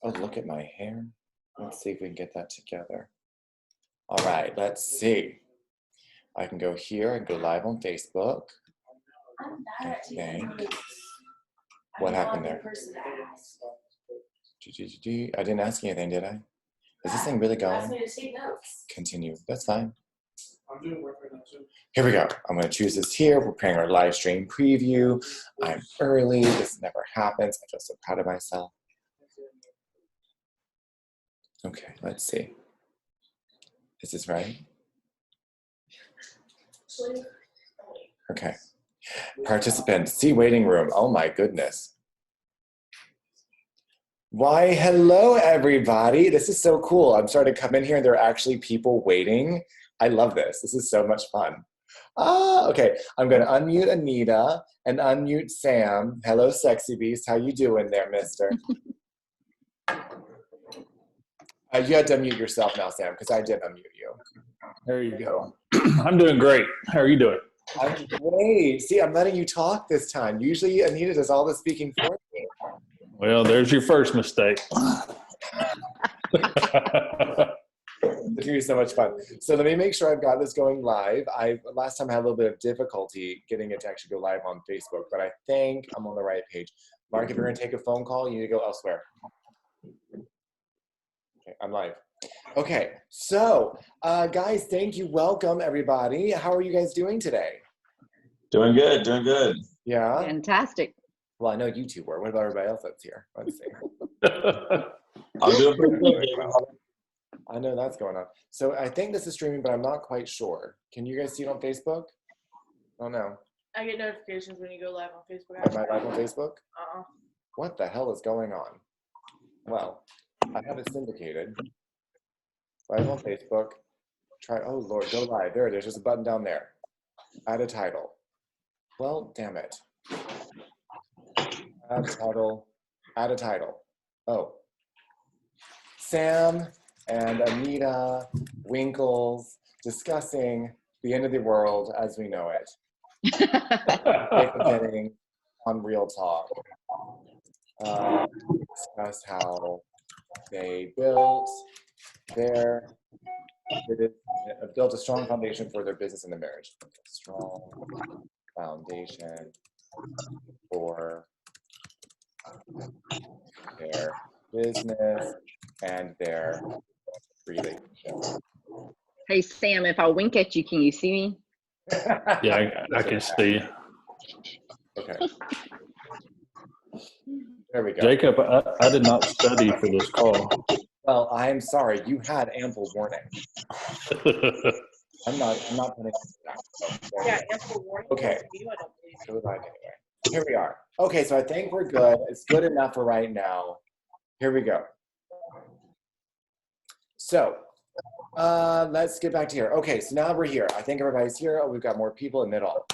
Oh, look at my hair. Let's see if we can get that together. All right, let's see. I can go here and go live on Facebook. I think. What happened there? I didn't ask you anything, did I? Is this thing really going? Continue. That's fine. Here we go. I'm going to choose this here. We're preparing our live stream preview. I'm early. This never happens. I feel so proud of myself. Okay, let's see. Is this right? Okay. Participants, see waiting room. Oh my goodness. Why, hello everybody. This is so cool. I'm starting to come in here and there are actually people waiting. I love this. This is so much fun. Okay. I'm going to unmute Anita and unmute Sam. Hello, sexy beast. How you doing there, mister? You had to unmute yourself now, Sam, because I did unmute you. There you go. I'm doing great. How are you doing? I'm great. See, I'm letting you talk this time. Usually Anita does all the speaking for me. Well, there's your first mistake. It's going to be so much fun. So let me make sure I've got this going live. Last time I had a little bit of difficulty getting it to actually go live on Facebook, but I think I'm on the right page. Mark, if you're going to take a phone call, you need to go elsewhere. Okay, I'm live. Okay, so guys, thank you. Welcome, everybody. How are you guys doing today? Doing good, doing good. Yeah? Fantastic. Well, I know you two were. What about everybody else that's here? Let's see. I'm doing pretty good. I know that's going on. So I think this is streaming, but I'm not quite sure. Can you guys see it on Facebook? Oh, no. I get notifications when you go live on Facebook. Am I live on Facebook? What the hell is going on? Well, I have it syndicated. Live on Facebook. Try, oh Lord, go live. There it is. There's a button down there. Add a title. Well, damn it. Add title. Add a title. Oh. Sam and Anita, Winkles, discussing the end of the world as we know it. Getting on Real Talk. Discuss how they built a strong foundation for their business and their marriage. Strong foundation for their business and their relationship. Hey, Sam, if I wink at you, can you see me? Yeah, I can see you. Okay. There we go. Jacob, I did not study for this call. Well, I'm sorry. You had ample warning. I'm not putting that. So, Yeah, ample warning. Okay. You, I don't believe Go live anyway. Here we are. Okay, so I think we're good. It's good enough for right now. Here we go. So let's get back to here. Okay, so now we're here. I think everybody's here. Oh, we've got more people in middle.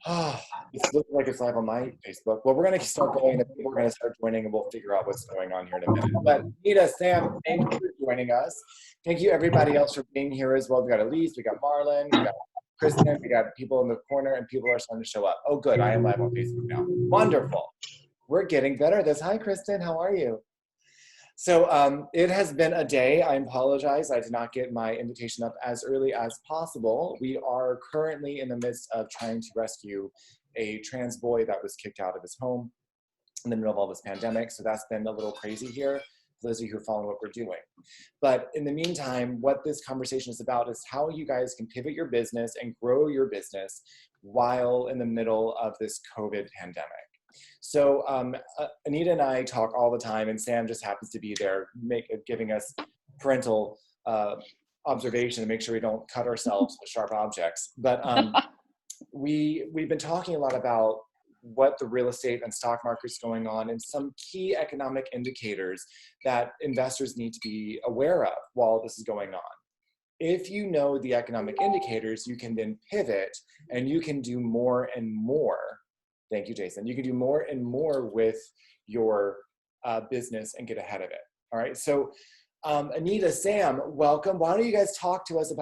Oh, it's looking like it's live on my Facebook. Well, we're going to start going, and people are going to start joining, and we'll figure out what's going on here in a minute. But Anita, Sam, thank you for joining us. Thank you, everybody else, for being here as well. We got Elise, we got Marlon, we got Kristen, we got people in the corner, and people are starting to show up. Oh, good. I am live on Facebook now. Wonderful. We're getting better at this. Hi, Kristen. How are you? So it has been a day. I apologize. I did not get my invitation up as early as possible. We are currently in the midst of trying to rescue a trans boy that was kicked out of his home in the middle of all this pandemic. So that's been a little crazy here, for those of you who are following what we're doing. But in the meantime, what this conversation is about is how you guys can pivot your business and grow your business while in the middle of this COVID pandemic. So Anita and I talk all the time, and Sam just happens to be there giving us parental observation to make sure we don't cut ourselves with sharp objects. But we've been talking a lot about what the real estate and stock market's going on and some key economic indicators that investors need to be aware of while this is going on. If you know the economic indicators, you can then pivot and you can do more and more. Thank you, Jason. You can do more and more with your business and get ahead of it. All right. So Anita, Sam, welcome. Why don't you guys tell us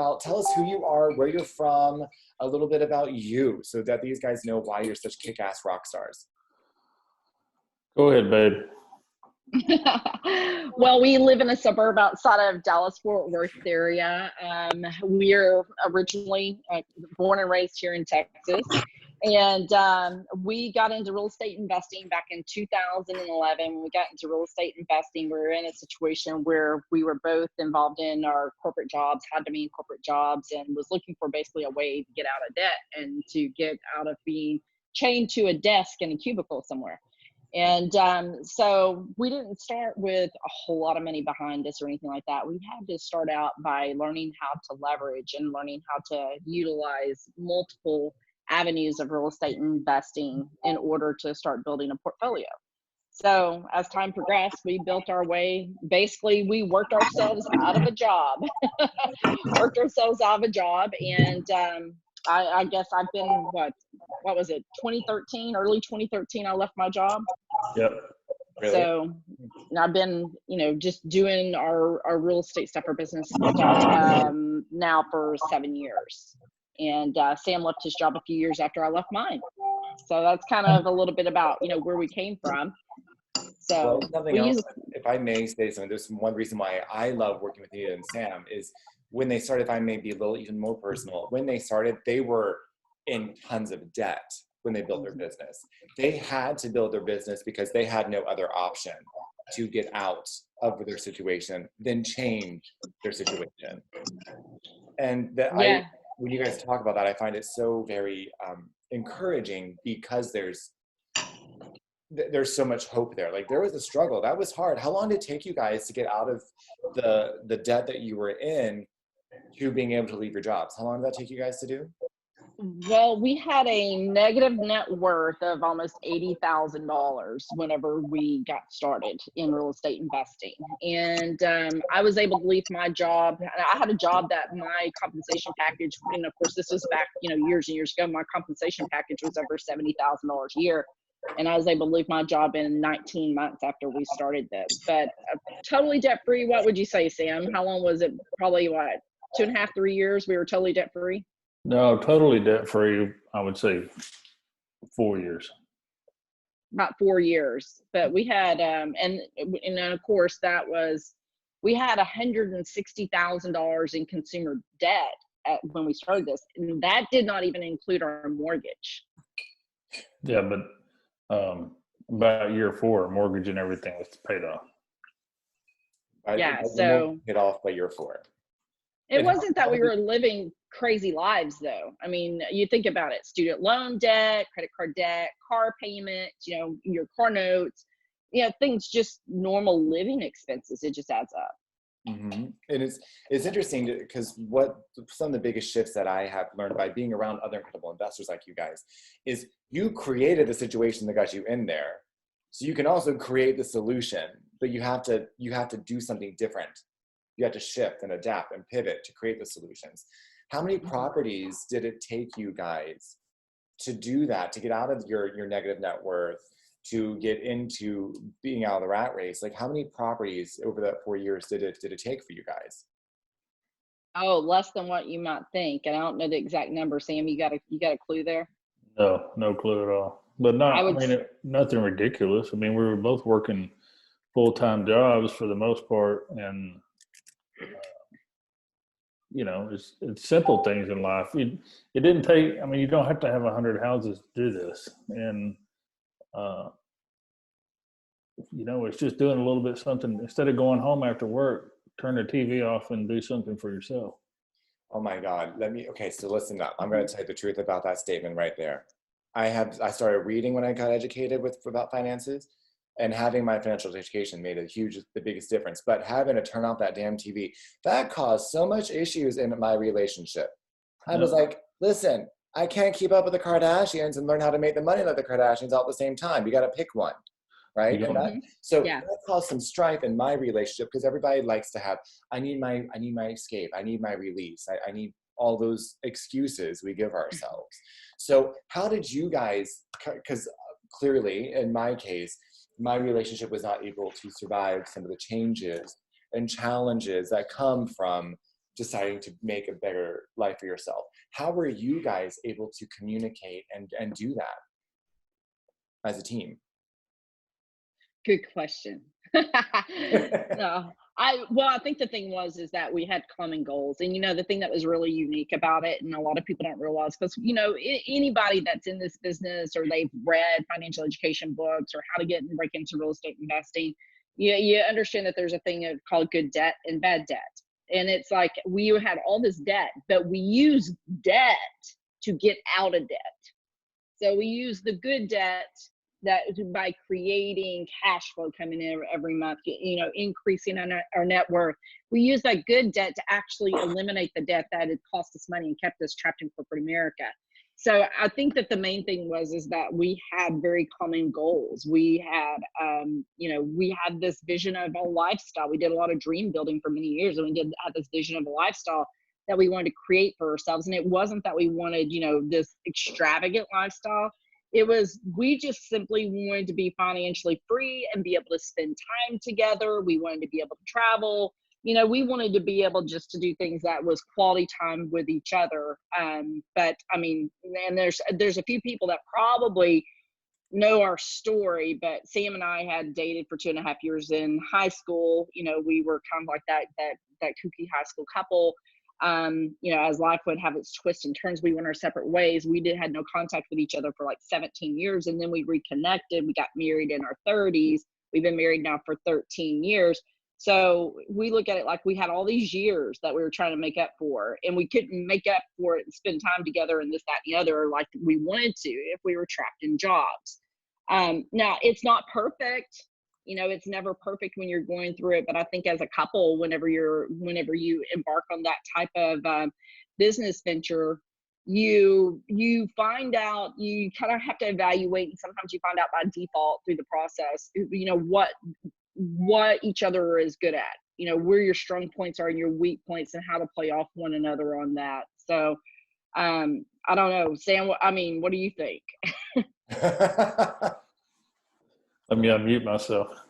who you are, where you're from, a little bit about you so that these guys know why you're such kick-ass rock stars. Go ahead, babe. Well, we live in a suburb outside of Dallas Fort Worth area. We're originally born and raised here in Texas, and we got into real estate investing back in 2011. When we got into real estate investing, we were in a situation where we were both involved in our corporate jobs, had to be in corporate jobs, and was looking for basically a way to get out of debt and to get out of being chained to a desk in a cubicle somewhere. And so we didn't start with a whole lot of money behind us or anything like that. We had to start out by learning how to leverage and learning how to utilize multiple avenues of real estate investing in order to start building a portfolio. So as time progressed, we built our way. Basically, we worked ourselves out of a job, and I guess I've been what was it, 2013, early 2013, I left my job. Yep. Really? So I've been, just doing our real estate stuff, our business stuff, now for 7 years. And Sam left his job a few years after I left mine. So that's kind of a little bit about, where we came from. So Well, something else, if I may say something, there's one reason why I love working with Anita and Sam is when they started, if I may be a little even more personal, when they started, they were in tons of debt when they built their business. They had to build their business because they had no other option to get out of their situation than change their situation. And that yeah. when you guys talk about that, I find it so very encouraging because there's so much hope there. Like there was a struggle. That was hard. How long did it take you guys to get out of the debt that you were in to being able to leave your jobs? How long did that take you guys to do? Well, we had a negative net worth of almost $80,000 whenever we got started in real estate investing. And I was able to leave my job. I had a job that my compensation package, and of course, this was back, years and years ago, my compensation package was over $70,000 a year. And I was able to leave my job in 19 months after we started this. But totally debt-free, what would you say, Sam? How long was it? Probably, 2.5, 3 years we were totally debt-free? No, totally debt free. I would say 4 years. About 4 years. But we had, and then of course we had $160,000 in consumer debt when we started this. And that did not even include our mortgage. Yeah, but about year 4, mortgage and everything was paid off. Yeah, so paid off by year 4. It wasn't that we were living crazy lives, though. I mean, you think about it: student loan debt, credit card debt, car payments, your car notes, things, just normal living expenses. It just adds up. Mm-hmm. And it's interesting because what some of the biggest shifts that I have learned by being around other incredible investors like you guys is you created the situation that got you in there, so you can also create the solution, but you have to do something different. You have to shift and adapt and pivot to create the solutions. How many properties did it take you guys to do that, to get out of your negative net worth, to get into being out of the rat race? Like how many properties over that 4 years did it take for you guys? Oh, less than what you might think. And I don't know the exact number. Sam, you got a clue there? No clue at all. But nothing ridiculous. I mean, we were both working full-time jobs for the most part, and it's simple things in life. It didn't take. I mean, you don't have to have 100 houses to do this, and it's just doing a little bit something instead of going home after work. Turn the TV off and do something for yourself. Oh my God. So listen up. I'm going to tell you the truth about that statement right there. I started reading when I got educated about finances, and having my financial education made the biggest difference. But having to turn off that damn TV, that caused so much issues in my relationship. I was like, listen, I can't keep up with the Kardashians and learn how to make the money like the Kardashians all at the same time. You got to pick one. Right. That caused some strife in my relationship because everybody likes to have, I need my escape. I need my release. I need all those excuses we give ourselves. So how did you guys, because clearly in my case, my relationship was not able to survive some of the changes and challenges that come from deciding to make a better life for yourself. How were you guys able to communicate and do that as a team? Good question. No, I think the thing is that we had common goals, and the thing that was really unique about it, and a lot of people don't realize, because anybody that's in this business or they've read financial education books or how to get and break into real estate investing, you understand that there's a thing called good debt and bad debt, and it's like we had all this debt, but we use debt to get out of debt. So we use the good debt that by creating cash flow coming in every month, increasing our net worth. We use that good debt to actually eliminate the debt that had cost us money and kept us trapped in corporate America. So I think that the main thing is that we had very common goals. We had, we had this vision of a lifestyle. We did a lot of dream building for many years, and we had this vision of a lifestyle that we wanted to create for ourselves. And it wasn't that we wanted, this extravagant lifestyle. It was, we just simply wanted to be financially free and be able to spend time together. We wanted to be able to travel. We wanted to be able just to do things that was quality time with each other. But I mean, and there's a few people that probably know our story, but Sam and I had dated for 2.5 years in high school. We were kind of like that kooky high school couple. As life would have its twists and turns, we went our separate ways. We had no contact with each other for like 17 years. And then we reconnected. We got married in our 30s. We've been married now for 13 years. So we look at it like we had all these years that we were trying to make up for, and we couldn't make up for it and spend time together and this, that, and the other like we wanted to if we were trapped in jobs. Now, it's not perfect. It's never perfect when you're going through it, but I think as a couple, whenever you embark on that type of business venture, you find out, you kind of have to evaluate, and sometimes you find out by default through the process, what each other is good at, where your strong points are and your weak points, and how to play off one another on that. So I don't know, Sam, what do you think? Let me unmute myself.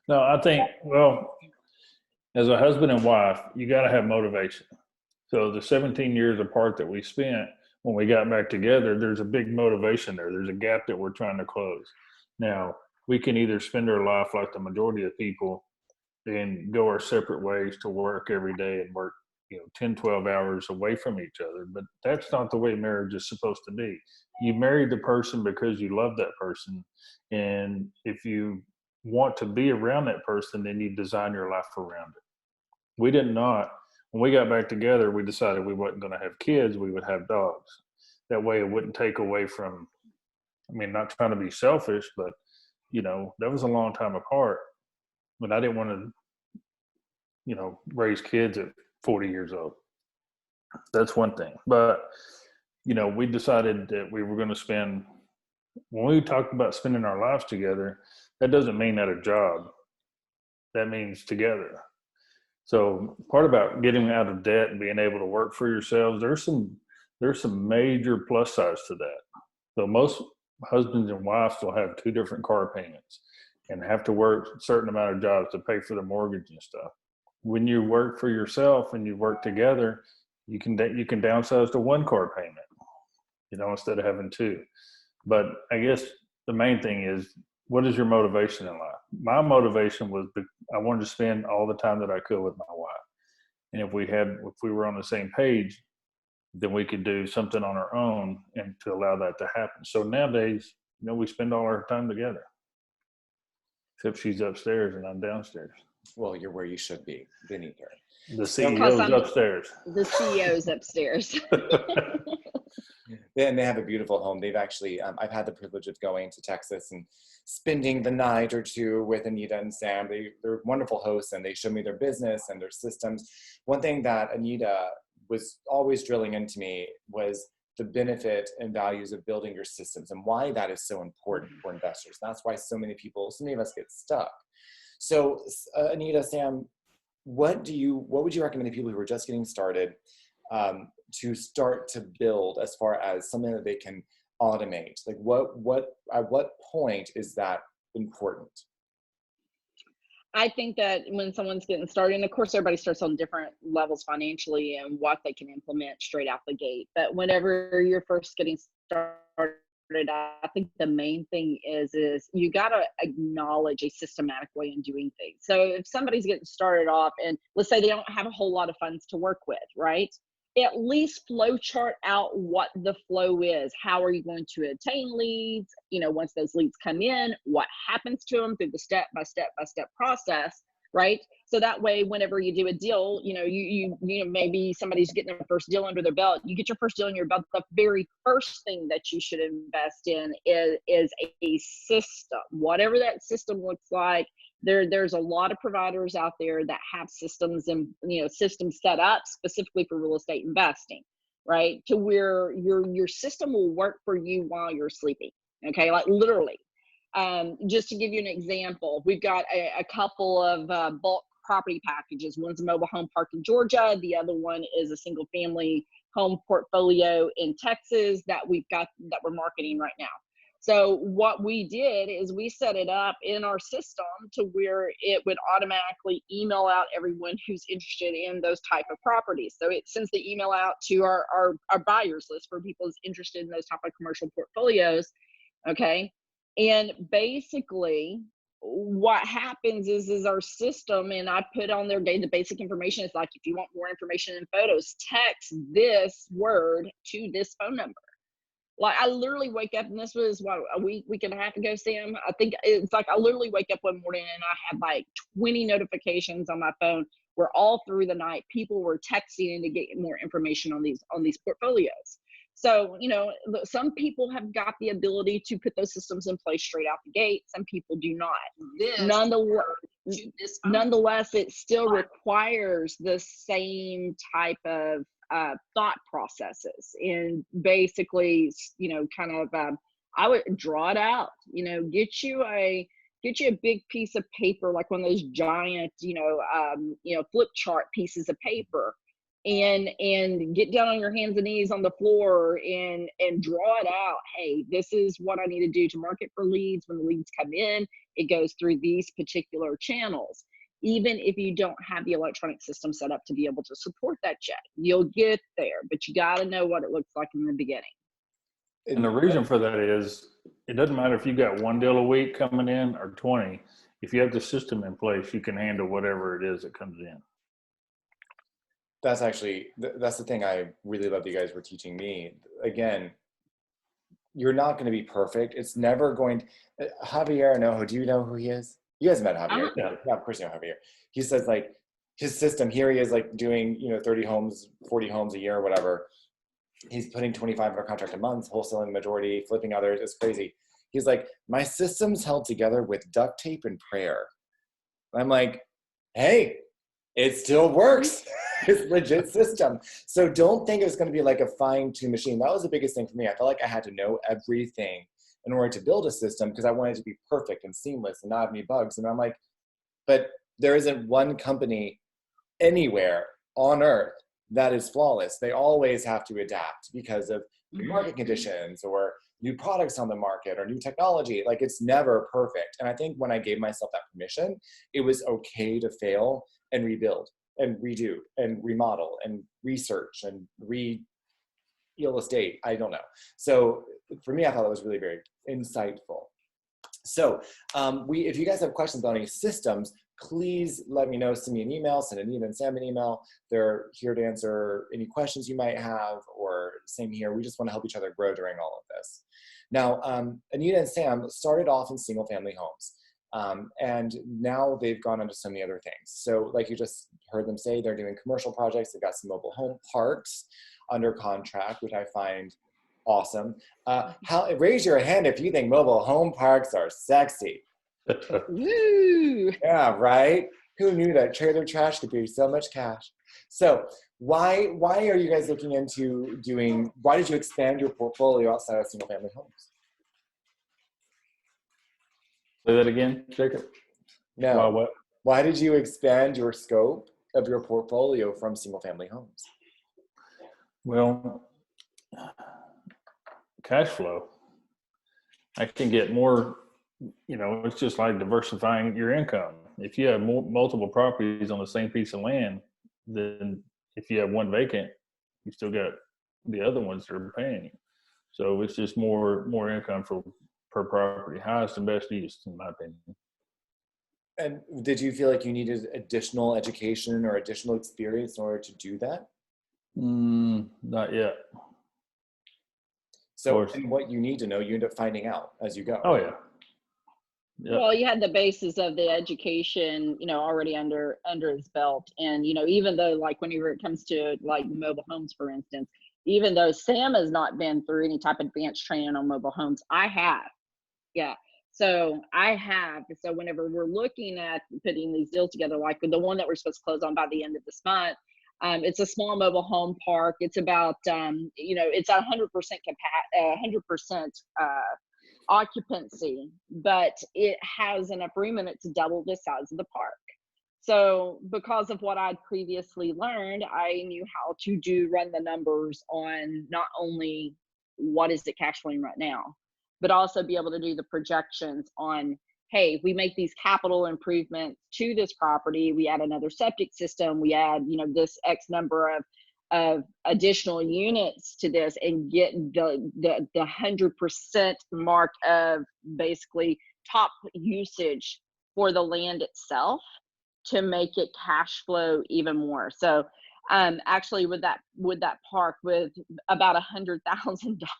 No, I think, well, as a husband and wife, you got to have motivation. So the 17 years apart that we spent, when we got back together, there's a big motivation there. There's a gap that we're trying to close. Now, we can either spend our life like the majority of people and go our separate ways to work every day and work 10, 12 hours away from each other. But that's not the way marriage is supposed to be. You married the person because you love that person. And if you want to be around that person, then you design your life around it. We did not. When we got back together, we decided we wasn't going to have kids. We would have dogs. That way it wouldn't take away from, not trying to be selfish, but, that was a long time apart. But I didn't want to, raise kids at 40 years old. That's one thing. But, we decided that we were going to spend, when we talked about spending our lives together, that doesn't mean at a job. That means together. So part about getting out of debt and being able to work for yourselves, there's some major plus sides to that. So most husbands and wives will have 2 different car payments and have to work a certain amount of jobs to pay for the mortgage and stuff. When you work for yourself and you work together, you can downsize to 1 car payment, instead of having 2. But I guess the main thing is, what is your motivation in life? My motivation was I wanted to spend all the time that I could with my wife. And if we were on the same page, then we could do something on our own and to allow that to happen. So nowadays, we spend all our time together. Except she's upstairs and I'm downstairs. Well, you're where you should be, beneath her. The CEO's upstairs. The CEO's upstairs. And they have a beautiful home. They've actually, I've had the privilege of going to Texas and spending the night or 2 with Anita and Sam. They're wonderful hosts, and they show me their business and their systems. One thing that Anita was always drilling into me was the benefit and values of building your systems and why that is so important for investors. That's why so many of us get stuck. So Anita, Sam, what would you recommend to people who are just getting started to start to build as far as something that they can automate? Like at what point is that important? I think that when someone's getting started, and of course everybody starts on different levels financially and what they can implement straight out the gate. But whenever you're first getting started, I think the main thing is you got to acknowledge a systematic way in doing things. So if somebody's getting started off and let's say they don't have a whole lot of funds to work with, right? At least flow chart out what the flow is. How are you going to attain leads? You know, once those leads come in, what happens to them through the step by step process, right? So that way, whenever you do a deal, you know, you know, maybe somebody's getting their first deal under their belt. You get your first deal under your belt. The very first thing that you should invest in is a system, whatever that system looks like. There's a lot of providers out there that have systems and, you know, systems set up specifically for real estate investing, right? To where your system will work for you while you're sleeping. Okay, like literally. Just to give you an example, we've got a couple of bulk property packages. One's a mobile home park in Georgia. The other one is a single family home portfolio in Texas that we're marketing right now. So what we did is we set it up in our system to where it would automatically email out everyone who's interested in those type of properties. So it sends the email out to our buyers list for people who's interested in those type of commercial portfolios. Okay. And basically what happens is our system, and I put on there the basic information. It's like, if you want more information and photos, text this word to this phone number. Like I literally wake up, and this was what, a week and a half ago, Sam. I think it's like I literally wake up one morning and I had like 20 notifications on my phone where all through the night people were texting in to get more information on these portfolios. So, you know, some people have got the ability to put those systems in place straight out the gate. Some people do not. Nonetheless, it still requires the same type of thought processes, and basically, you know, kind of I would draw it out. You know, get you a big piece of paper, like one of those giant, you know, flip chart pieces of paper, and get down on your hands and knees on the floor and draw it out. Hey, this is what I need to do to market for leads. When the leads come in, it goes through these particular channels. Even if you don't have the electronic system set up to be able to support that yet, you'll get there, but you got to know what it looks like in the beginning. And the reason for that is it doesn't matter if you got one deal a week coming in or 20. If you have the system in place, you can handle whatever it is that comes in. That's actually, that's the thing I really love you guys were teaching me. Again, you're not going to be perfect. It's never going to, Javier Anojo, do you know who he is? You guys met Javier. Yeah, of course you know Javier. He says like his system, here he is like doing, you know, 30 homes, 40 homes a year or whatever. He's putting 25 under contract a month, wholesaling majority, flipping others. It's crazy. He's like, my system's held together with duct tape and prayer. I'm like, hey, it still works. It's legit system. So don't think it's going to be like a fine-tuned machine. That was the biggest thing for me. I felt like I had to know everything in order to build a system because I wanted it to be perfect and seamless and not have any bugs. And I'm like, but there isn't one company anywhere on earth that is flawless. They always have to adapt because of market conditions or new products on the market or new technology. Like it's never perfect. And I think when I gave myself that permission, it was okay to fail and rebuild and redo and remodel and research and real estate. I don't know. So for me, I thought that was really very insightful. So if you guys have questions on any systems, please let me know. Send me an email, send Anita and Sam an email. They're here to answer any questions you might have, or same here. We just want to help each other grow during all of this. Now, Anita and Sam started off in single family homes. And now they've gone into so many other things. So like you just heard them say, they're doing commercial projects. They've got some mobile home parks under contract, which I find awesome. Raise your hand if you think mobile home parks are sexy. Woo! Yeah, right? Who knew that trailer trash could be so much cash? So why are you guys looking into why did you expand your portfolio outside of single family homes? Say that again, Jacob. No. Why what? Why did you expand your scope of your portfolio from single family homes? Well, cash flow. I can get more, you know, it's just like diversifying your income. If you have multiple properties on the same piece of land, then if you have one vacant, you still got the other ones that are paying you. So it's just more income per property, highest and best use, in my opinion. And did you feel like you needed additional education or additional experience in order to do that? Not yet. So, Of course. and what you need to know, you end up finding out as you go. Oh yeah. Yep. Well, you had the basis of the education, already under his belt. And, even though like whenever it comes to like mobile homes, for instance, even though Sam has not been through any type of advanced training on mobile homes, I have. Yeah. So I have. So whenever we're looking at putting these deals together, like the one that we're supposed to close on by the end of this month, it's a small mobile home park. It's about, it's at 100% occupancy, but it has enough room in it to double the size of the park. So because of what I'd previously learned, I knew how to run the numbers on not only what is it cash flowing right now, but also be able to do the projections on, hey, we make these capital improvements to this property, we add another septic system, we add, this X number of additional units to this, and get the 100% mark of basically top usage for the land itself to make it cash flow even more. So actually with that park, with about $100,000, I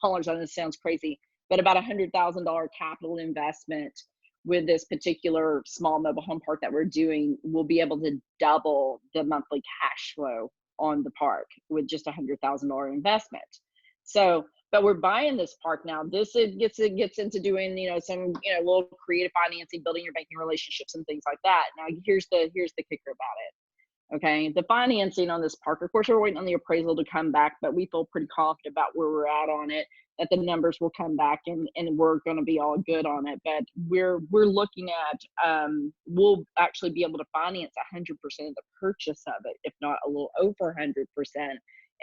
know this sounds crazy, but about $100,000 capital investment with this particular small mobile home park that we're doing, we'll be able to double the monthly cash flow on the park with just $100,000 investment. So, but we're buying this park now. It gets into doing, some, little creative financing, building your banking relationships and things like that. Now, here's the kicker about it. Okay, the financing on this park, of course, we're waiting on the appraisal to come back, but we feel pretty confident about where we're at on it, that the numbers will come back and we're going to be all good on it. But we're looking at, we'll actually be able to finance 100% of the purchase of it, if not a little over 100%,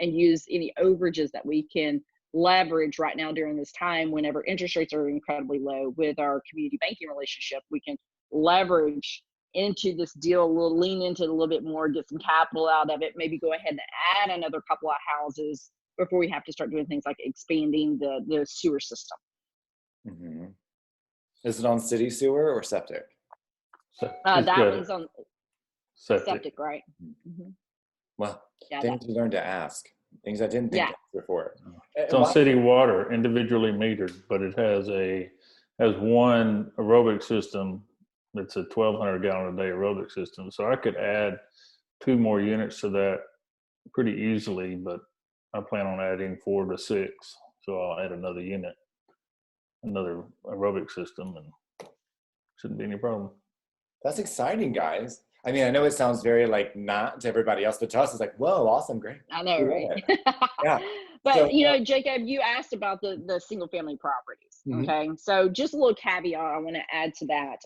and use any overages that we can leverage right now during this time whenever interest rates are incredibly low. With our community banking relationship, we can leverage into this deal, we'll lean into it a little bit more, get some capital out of it, maybe go ahead and add another couple of houses before we have to start doing things like expanding the sewer system. Mm-hmm. Is it on city sewer or septic? That one's on septic, right? Mm-hmm. Well, Yeah, things you learn to ask, things I didn't think of before. It's on city water, individually metered, but it has one aerobic system. It's a 1,200 gallon a day aerobic system. So I could add 2 more units to that pretty easily, but I plan on adding 4 to 6. So I'll add another unit, another aerobic system, and shouldn't be any problem. That's exciting, guys. I mean, I know it sounds very like not to everybody else, but to us, it's like, whoa, awesome, great. I know, right? Yeah. But So, Jacob, you asked about the single family properties. Mhm. Okay. So just a little caveat I want to add to that.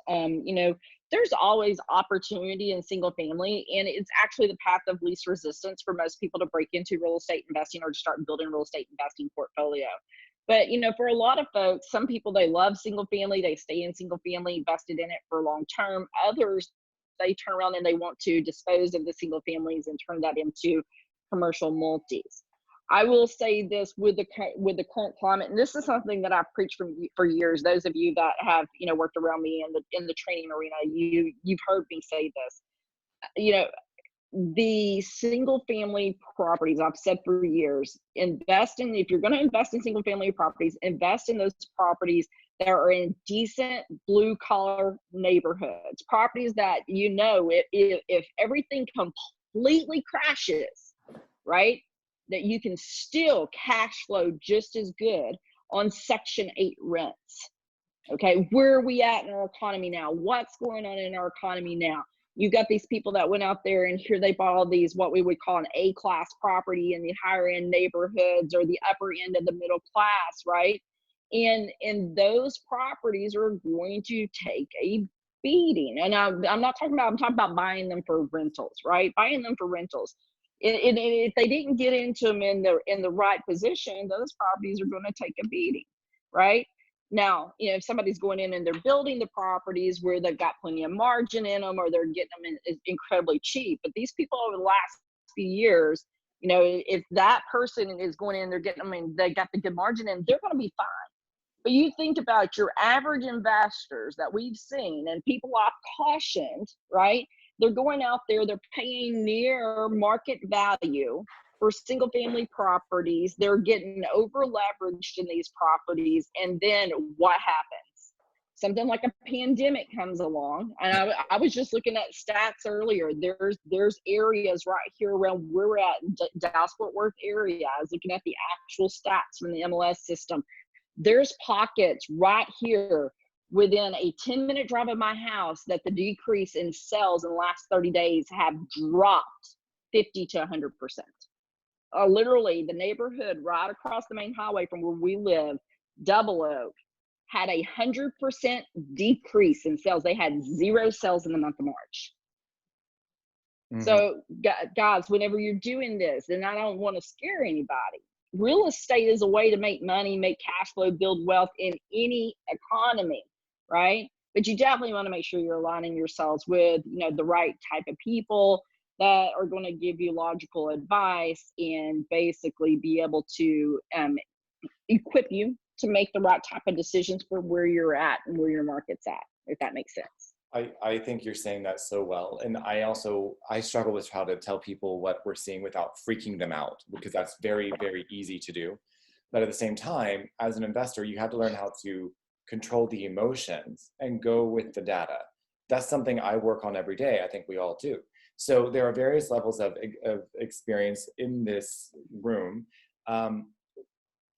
There's always opportunity in single family, and it's actually the path of least resistance for most people to break into real estate investing or to start building real estate investing portfolio. But, for a lot of folks, some people, they love single family, they stay in single family, invested in it for long term. Others, they turn around and they want to dispose of the single families and turn that into commercial multis. I will say this with the current climate, and this is something that I've preached for years. Those of you that have worked around me in the training arena, you've heard me say this. The single family properties, I've said for years, if you're going to invest in single family properties, invest in those properties that are in decent blue collar neighborhoods, properties that, if everything completely crashes, right, that you can still cash flow just as good on Section 8 rents. Okay, where are we at in our economy now? What's going on in our economy now? You got these people that went out there and here they bought all these, what we would call an A-class property in the higher end neighborhoods or the upper end of the middle class, right? And those properties are going to take a beating. And I'm talking about buying them for rentals, right? Buying them for rentals. And if they didn't get into them in the right position, those properties are going to take a beating, right? Now, if somebody's going in and they're building the properties where they've got plenty of margin in them, or they're getting them in incredibly cheap. But these people over the last few years, You know, if that person is going in, they're getting, I mean, they got the good margin and they're going to be fine. But you think about your average investors that we've seen, and people are cautioned, right? They're going out there, they're paying near market value for single family properties. They're getting over leveraged in these properties. And then what happens? Something like a pandemic comes along. And I was just looking at stats earlier. There's areas right here around where we're at, Dallas Fort Worth area. I was looking at the actual stats from the MLS system. There's pockets right here within a 10-minute drive of my house that the decrease in sales in the last 30 days have dropped 50 to 100%. Literally, the neighborhood right across the main highway from where we live, Double Oak, had 100% decrease in sales. They had 0 sales in the month of March. Mm-hmm. So, guys, whenever you're doing this, and I don't want to scare anybody, real estate is a way to make money, make cash flow, build wealth in any economy, right? But you definitely want to make sure you're aligning yourselves with, you know, the right type of people that are going to give you logical advice and basically be able to equip you to make the right type of decisions for where you're at and where your market's at, if that makes sense. I think you're saying that so well. And I struggle with how to tell people what we're seeing without freaking them out, because that's very, very easy to do. But at the same time, as an investor, you have to learn how to control the emotions and go with the data. That's something I work on every day. I think we all do. So there are various levels of experience in this room.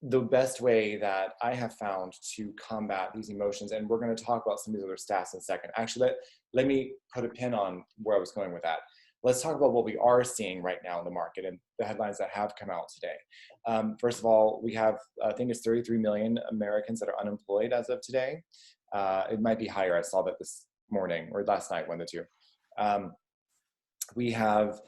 The best way that I have found to combat these emotions, and we're going to talk about some of these other stats in a second. Actually, let me put a pin on where I was going with that. Let's talk about what we are seeing right now in the market and the headlines that have come out today. First of all, we have, I think it's 33 million Americans that are unemployed as of today. It might be higher. I saw that this morning or last night, one of the two. We have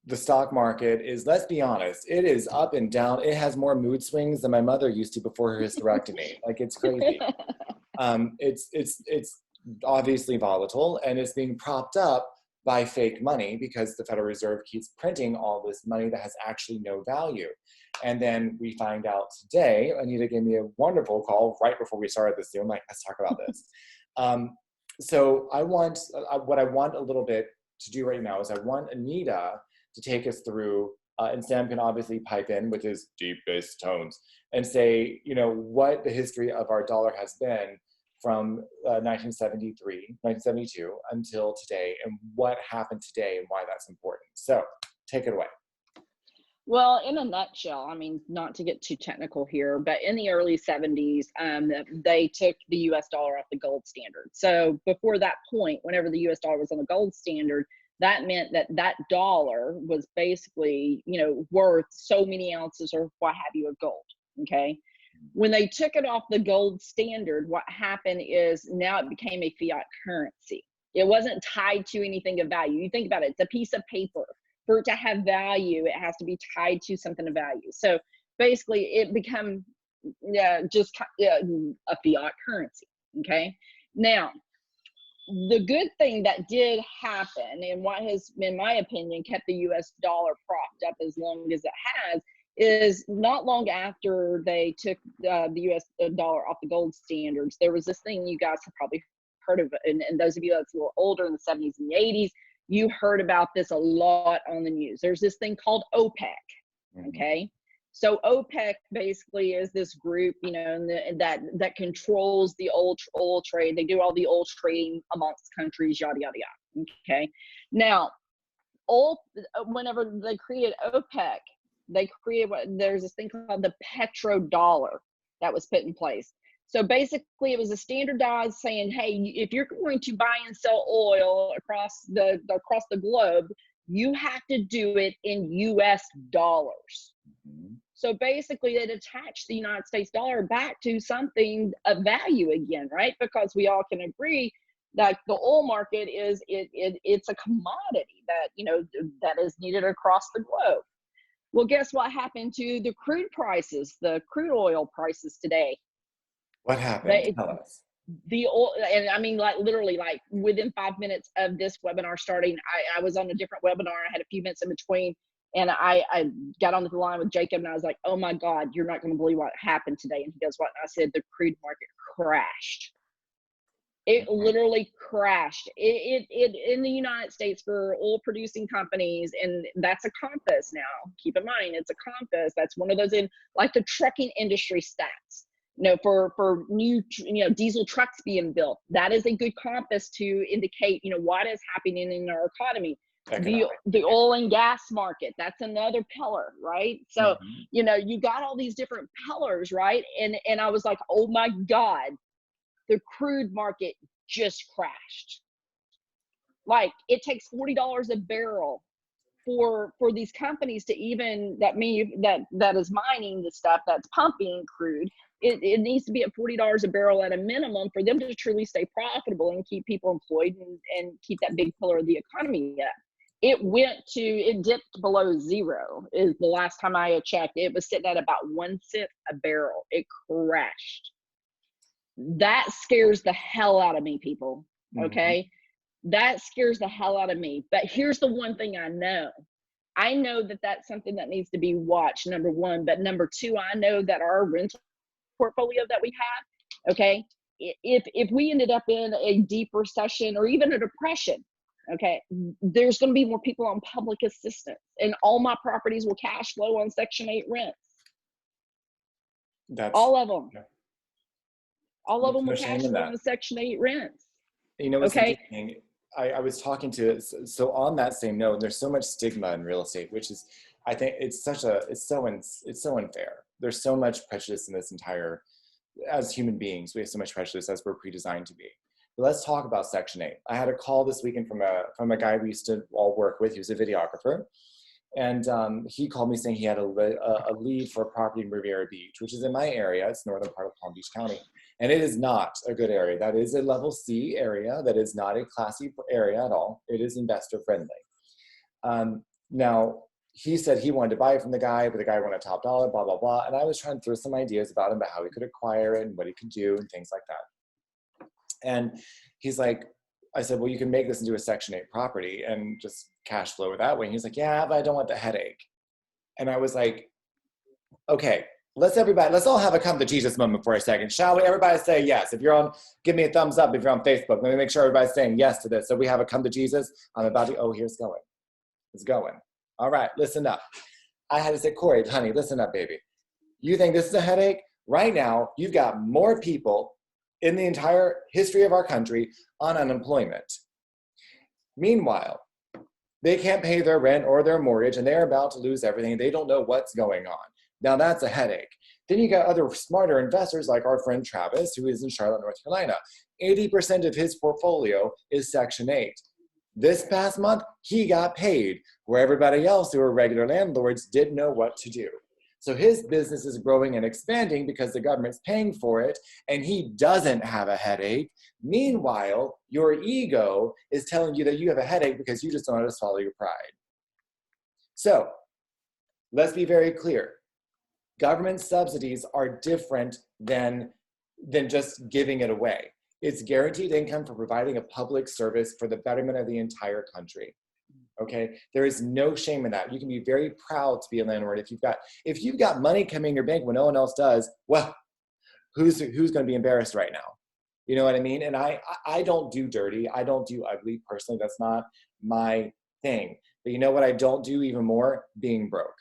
the stock market is, let's be honest, it is up and down. It has more mood swings than my mother used to before her hysterectomy. Like, it's crazy. It's obviously volatile, and it's being propped up by fake money because the Federal Reserve keeps printing all this money that has actually no value. And then we find out today, Anita gave me a wonderful call right before we started this Zoom, like, let's talk about this. So what I want a little bit to do right now is I want Anita to take us through, and Sam can obviously pipe in with his deepest tones and say, you know, what the history of our dollar has been from 1972 until today, and what happened today and why that's important. So take it away. Well, in a nutshell, I mean, not to get too technical here, but in the early 70s, they took the US dollar off the gold standard. So before that point, whenever the US dollar was on the gold standard, that meant that that dollar was basically, you know, worth so many ounces or what have you of gold, okay? When they took it off the gold standard, what happened is now it became a fiat currency. It wasn't tied to anything of value. You think about it, it's a piece of paper. For it to have value, it has to be tied to something of value. So basically it became just a fiat currency, okay? Now, the good thing that did happen, and what has, in my opinion, kept the US dollar propped up as long as it has, is not long after they took the US dollar off the gold standards, there was this thing you guys have probably heard of, and those of you that's a little older in the 70s and the 80s, you heard about this a lot on the news. There's this thing called OPEC, okay? So OPEC basically is this group, you know, that controls the oil trade. They do all the oil trading amongst countries, yada, yada, yada, okay? Now, whenever they created OPEC, they created there's this thing called the Petro Dollar that was put in place. So basically it was a standardized saying, hey, if you're going to buy and sell oil across the globe, you have to do it in US dollars. So basically it attached the United States dollar back to something of value again, right? Because we all can agree that the oil market it's a commodity that, you know, that is needed across the globe. Well, guess what happened to the crude prices, the crude oil prices today? What happened? Tell us. The oil, and I mean, like literally, like within 5 minutes of this webinar starting, I was on a different webinar. I had a few minutes in between, And I got on the line with Jacob and I was like, oh my God, you're not going to believe what happened today. And he goes, what? And I said, the crude market crashed. It literally crashed. It in the United States for oil producing companies, and that's a compass now. Keep in mind, it's a compass. That's one of those in like the trucking industry stats. For new diesel trucks being built, that is a good compass to indicate what is happening in our economy. The oil and gas market, that's another pillar, right? So you got all these different pillars, right? And I was like, oh my God, the crude market just crashed. Like, it takes $40 a barrel for these companies to even that is mining the stuff that's pumping crude. It needs to be at $40 a barrel at a minimum for them to truly stay profitable and keep people employed and keep that big pillar of the economy up. It dipped below zero is the last time I had checked. It was sitting at about 1 cent a barrel. It crashed. That scares the hell out of me, people. Okay. That scares the hell out of me. But here's the one thing I know. I know that that's something that needs to be watched, number one. But number two, I know that our rental portfolio that we have, okay, if we ended up in a deep recession or even a depression, okay, there's going to be more people on public assistance, and all my properties will cash flow on Section 8 rents. All of them. Yeah. All of them will cash flow on Section 8 rents. What's interesting? I was talking to, so on that same note, there's so much stigma in real estate, which is, I think it's so unfair. There's so much prejudice in this entire, as human beings, we have so much prejudice as we're pre-designed to be. But let's talk about Section 8. I had a call this weekend from a guy we used to all work with. He was a videographer. And he called me saying he had a lead for a property in Riviera Beach, which is in my area. It's northern part of Palm Beach County. And it is not a good area. That is a level C area. That is not a classy area at all. It is investor friendly. Now, he said he wanted to buy it from the guy, but the guy wanted top dollar, blah, blah, blah. And I was trying to throw some ideas about him, about how he could acquire it and what he could do and things like that. And he's like, I said, well, you can make this into a Section 8 property and just cash flow that way. And he's like, yeah, but I don't want the headache. And I was like, okay, let's all have a come to Jesus moment for a second. Shall we? Everybody say yes. If you're on, give me a thumbs up if you're on Facebook. Let me make sure everybody's saying yes to this. So we have a come to Jesus. I'm about to, here's going. It's going. All right, listen up. I had to say, Corey, honey, listen up, baby. You think this is a headache? Right now, you've got more people in the entire history of our country on unemployment. Meanwhile, they can't pay their rent or their mortgage, and they're about to lose everything. They don't know what's going on. Now that's a headache. Then you got other smarter investors like our friend Travis, who is in Charlotte, North Carolina. 80% of his portfolio is Section 8. This past month, he got paid, where everybody else who were regular landlords didn't know what to do. So his business is growing and expanding because the government's paying for it, and he doesn't have a headache. Meanwhile, your ego is telling you that you have a headache because you just don't know how to swallow your pride. So let's be very clear. Government subsidies are different than just giving it away. It's guaranteed income for providing a public service for the betterment of the entire country. Okay, there is no shame in that. You can be very proud to be a landlord if you've got money coming in your bank when no one else does. Well, who's going to be embarrassed right now? You know what I mean? And I don't do dirty. I don't do ugly personally. That's not my thing. But you know what I don't do even more? Being broke.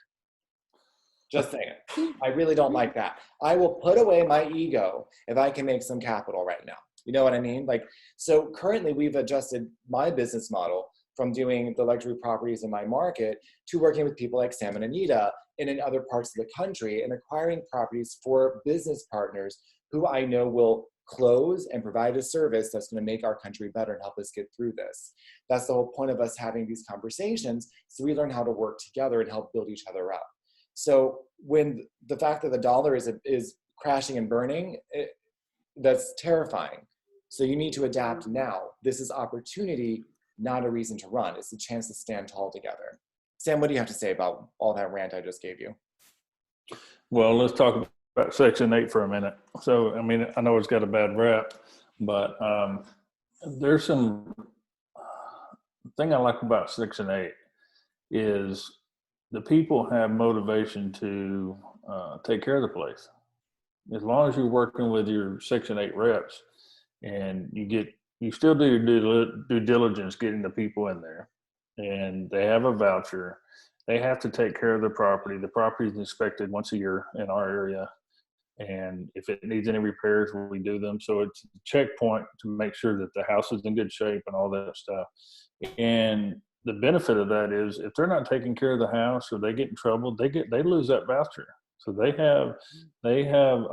Just saying. I really don't like that. I will put away my ego if I can make some capital right now. You know what I mean? Like, so currently we've adjusted my business model from doing the luxury properties in my market to working with people like Sam and Anita and in other parts of the country and acquiring properties for business partners who I know will close and provide a service that's going to make our country better and help us get through this. That's the whole point of us having these conversations, so we learn how to work together and help build each other up. So when the fact that the dollar is crashing and burning, that's terrifying. So you need to adapt now. This is opportunity, not a reason to run. It's a chance to stand tall together. Sam, what do you have to say about all that rant I just gave you? Well, let's talk about Section 8 for a minute. So, I mean, I know it's got a bad rap, but there's some thing I like about Section 8 is the people have motivation to take care of the place. As long as you're working with your Section 8 reps and you still do your due diligence getting the people in there, and they have a voucher, they have to take care of the property. The property is inspected once a year in our area. And if it needs any repairs, we do them. So it's a checkpoint to make sure that the house is in good shape and all that stuff. And the benefit of that is if they're not taking care of the house or they get in trouble, they lose that voucher. So they have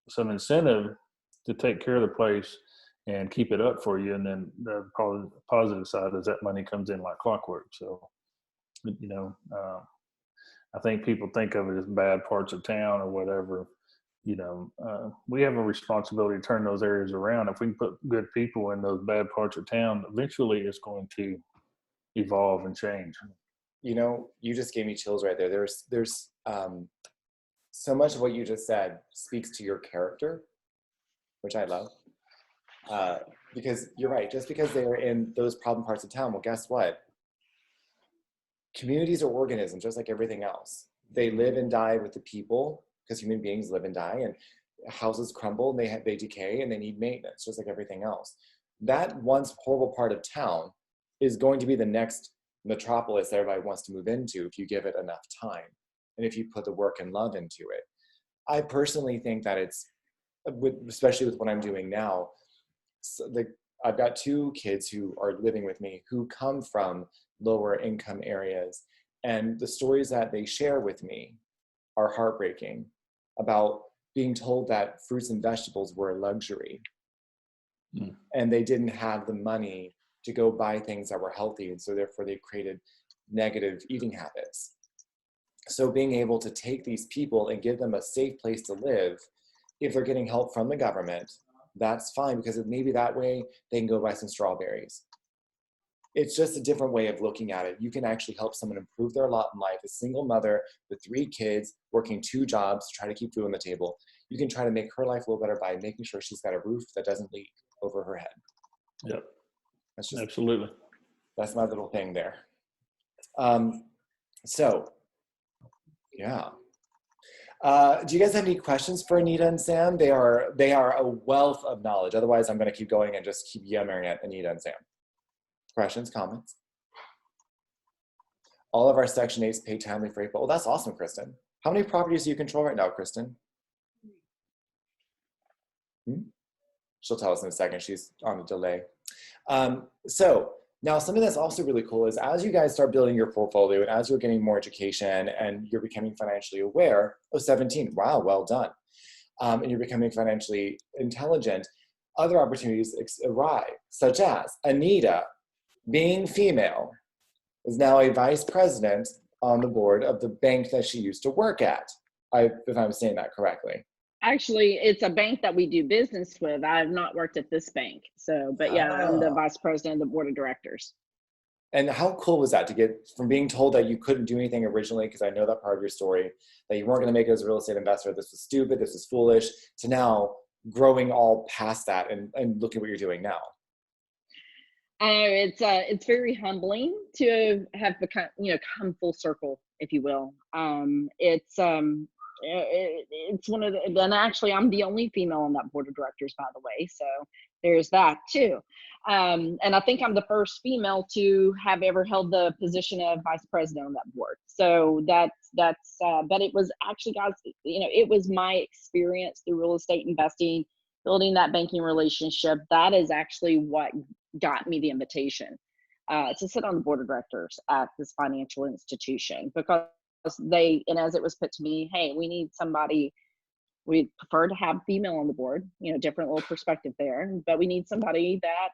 some incentive to take care of the place and keep it up for you. And then the positive side is that money comes in like clockwork. So, I think people think of it as bad parts of town or whatever. We have a responsibility to turn those areas around. If we can put good people in those bad parts of town, eventually it's going to evolve and change. You just gave me chills right there. There's so much of what you just said speaks to your character, which I love. Because you're right, just because they're in those problem parts of town, well, guess what? Communities are organisms, just like everything else. They live and die with the people, because human beings live and die, and houses crumble, and they decay, and they need maintenance, just like everything else. That once horrible part of town is going to be the next metropolis that everybody wants to move into if you give it enough time, and if you put the work and love into it. I personally think that especially with what I'm doing now, I've got 2 kids who are living with me who come from lower income areas, and the stories that they share with me are heartbreaking about being told that fruits and vegetables were a luxury. And they didn't have the money to go buy things that were healthy, and so therefore they created negative eating habits. So being able to take these people and give them a safe place to live, if they're getting help from the government, that's fine, because maybe that way they can go buy some strawberries. It's just a different way of looking at it. You can actually help someone improve their lot in life. A single mother with 3 kids, working 2 jobs to try to keep food on the table. You can try to make her life a little better by making sure she's got a roof that doesn't leak over her head. Yep. That's Absolutely. That's my little thing there. Yeah. Do you guys have any questions for Anita and Sam? They are a wealth of knowledge. Otherwise, I'm going to keep going and just keep yammering at Anita and Sam. Questions, comments? All of our Section 8s pay timely for April. Well, that's awesome, Kristen. How many properties do you control right now, Kristen? She'll tell us in a second. She's on a delay. So now something that's also really cool is as you guys start building your portfolio and as you're getting more education and you're becoming financially aware, 17, wow, well done. And you're becoming financially intelligent, other opportunities arrive, such as Anita, being female, is now a vice president on the board of the bank that she used to work at, if I'm saying that correctly. Actually, it's a bank that we do business with. I have not worked at this bank. So, but yeah, I'm the vice president of the board of directors. And how cool was that to get from being told that you couldn't do anything originally, because I know that part of your story, that you weren't going to make it as a real estate investor, this was stupid, this was foolish, to now growing all past that and look at what you're doing now? It's very humbling to have become, come full circle, if you will. It's one of the, and actually I'm the only female on that board of directors, by the way. So there's that too. And I think I'm the first female to have ever held the position of vice president on that board. So but it was actually, guys, it was my experience through real estate investing, building that banking relationship. That is actually what got me the invitation to sit on the board of directors at this financial institution, because and as it was put to me, hey, we need somebody, we'd prefer to have female on the board, different little perspective there, but we need somebody that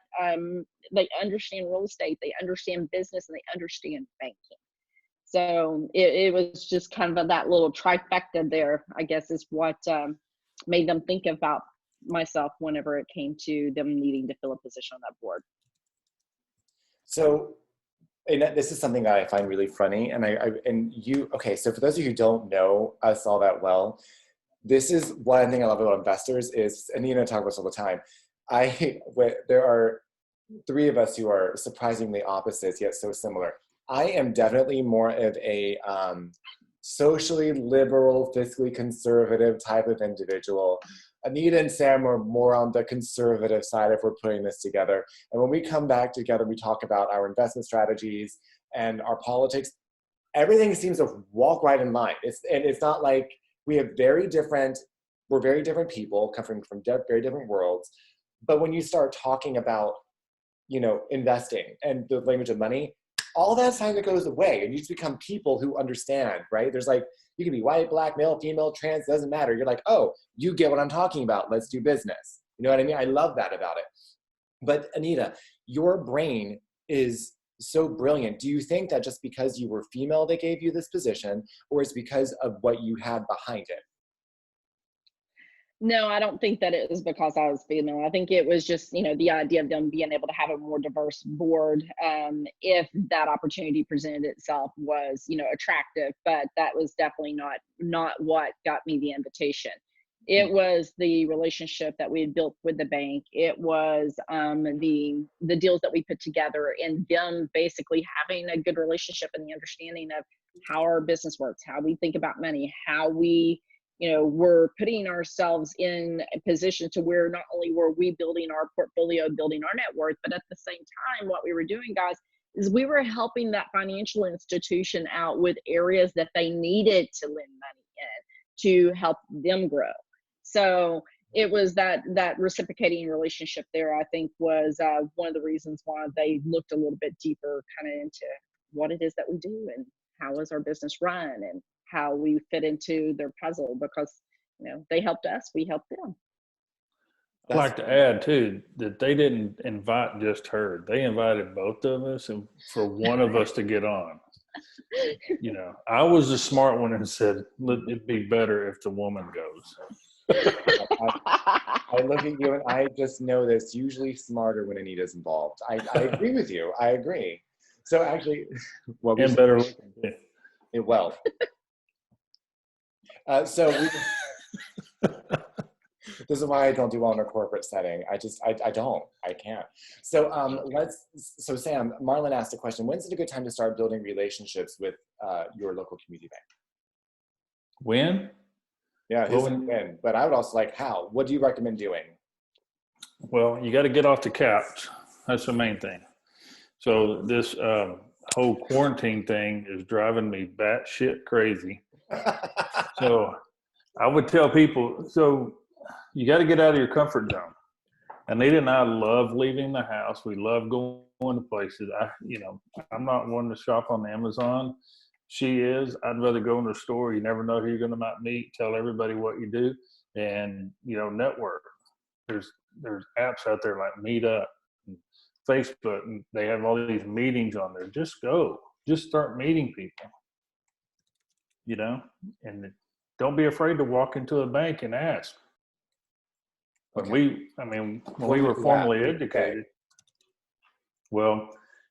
they understand real estate, they understand business, and they understand banking. So it was just kind of that little trifecta there, I guess, is what made them think about myself whenever it came to them needing to fill a position on that board. So, and this is something that I find really funny, okay, so for those of you who don't know us all that well, this is one thing I love about investors is, and you talk about this all the time, there are 3 of us who are surprisingly opposites yet so similar. I am definitely more of a socially liberal, fiscally conservative type of individual. Anita and Sam are more on the conservative side if we're putting this together. And when we come back together, we talk about our investment strategies and our politics. Everything seems to walk right in line. It's not like we have we're very different people coming from very different worlds. But when you start talking about, investing and the language of money, all that kind of goes away and you just become people who understand, right? There's like, you can be white, black, male, female, trans, doesn't matter. You're like, oh, you get what I'm talking about. Let's do business. You know what I mean? I love that about it. But Anita, your brain is so brilliant. Do you think that just because you were female, they gave you this position, or is because of what you had behind it? No, I don't think that it was because I was female. I think it was just, the idea of them being able to have a more diverse board, if that opportunity presented itself was, attractive. But that was definitely not what got me the invitation. It was the relationship that we had built with the bank. It was the deals that we put together, and them basically having a good relationship and the understanding of how our business works, how we think about money, how we we're putting ourselves in a position to where not only were we building our portfolio, building our net worth, but at the same time, what we were doing, guys, is we were helping that financial institution out with areas that they needed to lend money in to help them grow. So it was that reciprocating relationship there, I think, was one of the reasons why they looked a little bit deeper kind of into what it is that we do and how is our business run and how we fit into their puzzle, because they helped us, we helped them. I'd like to add too that they didn't invite just her; they invited both of us, and for one of us to get on. I was the smart one and said, "It'd be better if the woman goes." I look at you and I just know that it's usually smarter when Anita's involved. I agree with you. I agree. So actually, and better looking too. Well. So this is why I don't do well in a corporate setting. I can't. So Sam, Marlon asked a question. When's it a good time to start building relationships with your local community bank? When? Yeah, when? But I would also like how. What do you recommend doing? Well, you got to get off the couch. That's the main thing. So this whole quarantine thing is driving me batshit crazy. So I would tell people, so you got to get out of your comfort zone. Anita and I love leaving the house. We love going to places. I'm not one to shop on Amazon. She is. I'd rather go in the store. You never know who you're going to might meet. Tell everybody what you do, and network. There's apps out there like Meetup, and Facebook, and they have all these meetings on there. Just go. Just start meeting people. And don't be afraid to walk into a bank and ask. Okay. When we were formally educated, well,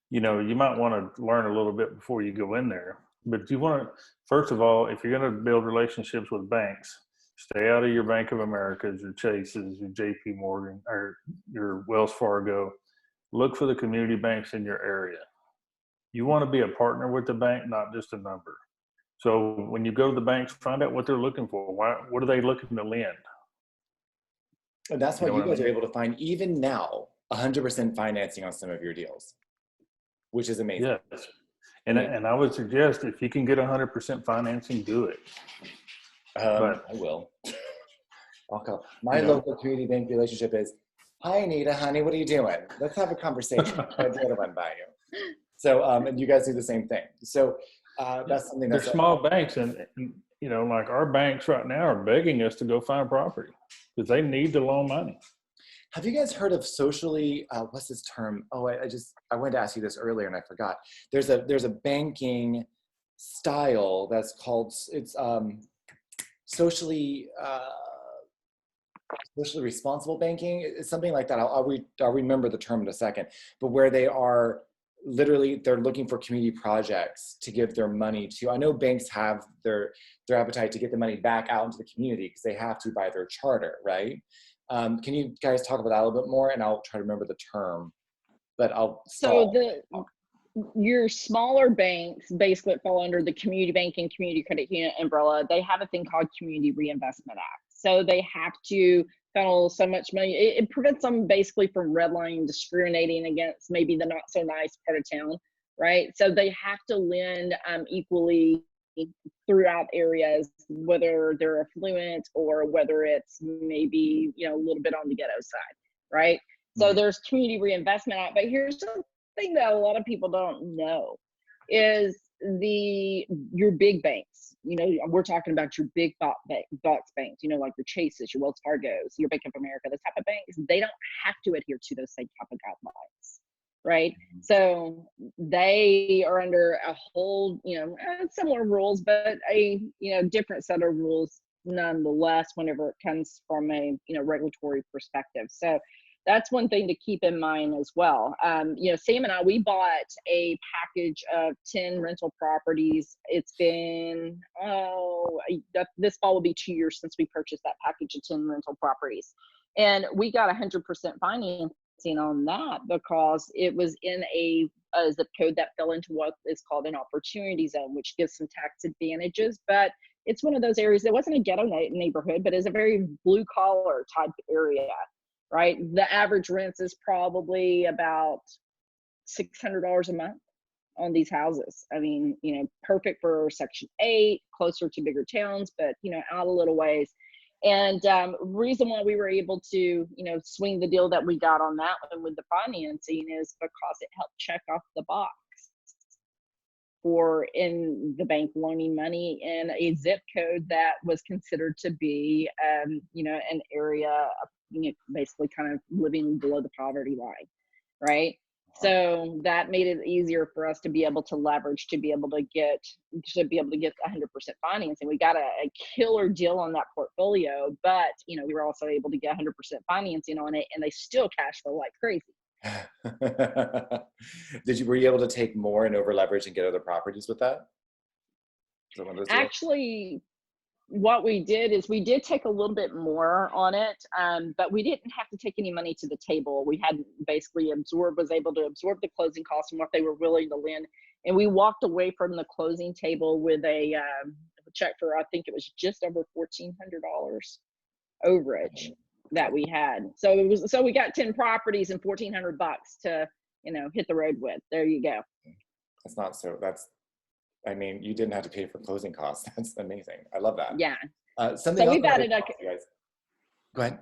you might want to learn a little bit before you go in there. But you want to, first of all, if you're going to build relationships with banks, stay out of your Bank of Americas, your Chases, your JP Morgan, or your Wells Fargo. Look for the community banks in your area. You want to be a partner with the bank, not just a number. So when you go to the banks, find out what they're looking for. What are they looking to lend? And that's why you guys are able to find, even now, 100% financing on some of your deals, which is amazing. Yes. And I would suggest if you can get 100% financing, do it. I will. My local community bank relationship is, hi, Anita, honey, what are you doing? Let's have a conversation. I'd to run by you. So, and you guys do the same thing. So that's something that's— They're small banks, and like our banks right now are begging us to go find property because they need to loan money. Have you guys heard of socially, what's this term? Oh, I wanted to ask you this earlier and I forgot. There's a banking style that's called, it's socially responsible banking. It's something like that. I'll remember the term in a second, but where they are literally, they're looking for community projects to give their money to. I know banks have their appetite to get the money back out into the community because they have to by their charter, right? Can you guys talk about that a little bit more? And I'll try to remember the term, but I'll stall. So your smaller banks basically fall under the community bank and community credit union umbrella. They have a thing called Community Reinvestment Act. So they have to funnel so much money. It prevents them basically from redlining, discriminating against maybe the not so nice part of town, right? So they have to lend equally throughout areas, whether they're affluent or whether it's maybe, a little bit on the ghetto side, right? So there's Community Reinvestment Act, but here's the thing that a lot of people don't know is your big banks. We're talking about your big box banks, like your Chases, your Wells Fargos, your Bank of America, those type of banks. They don't have to adhere to those same type of guidelines, right? So they are under a whole, similar rules, but a different set of rules nonetheless whenever it comes from a regulatory perspective. So that's one thing to keep in mind as well. Sam and I, we bought a package of 10 rental properties. It's been, this fall will be 2 years since we purchased that package of 10 rental properties. And we got 100% financing on that because it was in a zip code that fell into what is called an opportunity zone, which gives some tax advantages. But it's one of those areas that wasn't a ghetto neighborhood, but is a very blue collar type area. Right, the average rents is probably about $600 a month on these houses. I mean, perfect for Section 8, closer to bigger towns, but out a little ways. And reason why we were able to swing the deal that we got on that one with the financing is because it helped check off the box for in the bank loaning money in a zip code that was considered to be an area of basically kind of living below the poverty line, right? So that made it easier for us to be able to leverage, to be able to get 100% financing. We got a killer deal on that portfolio, but we were also able to get 100% financing on it, and they still cash flow like crazy. Were you able to take more and over leverage and get other properties with that? Actually, what we did is we did take a little bit more on it, but we didn't have to take any money to the table. We had basically was able to absorb the closing costs and what they were willing to lend. And we walked away from the closing table with a check for, I think it was just over $1,400 overage that we had. So we got 10 properties and $1,400 to, hit the road with. There you go. You didn't have to pay for closing costs. That's amazing. I love that. Yeah. Something else. We've added Go ahead.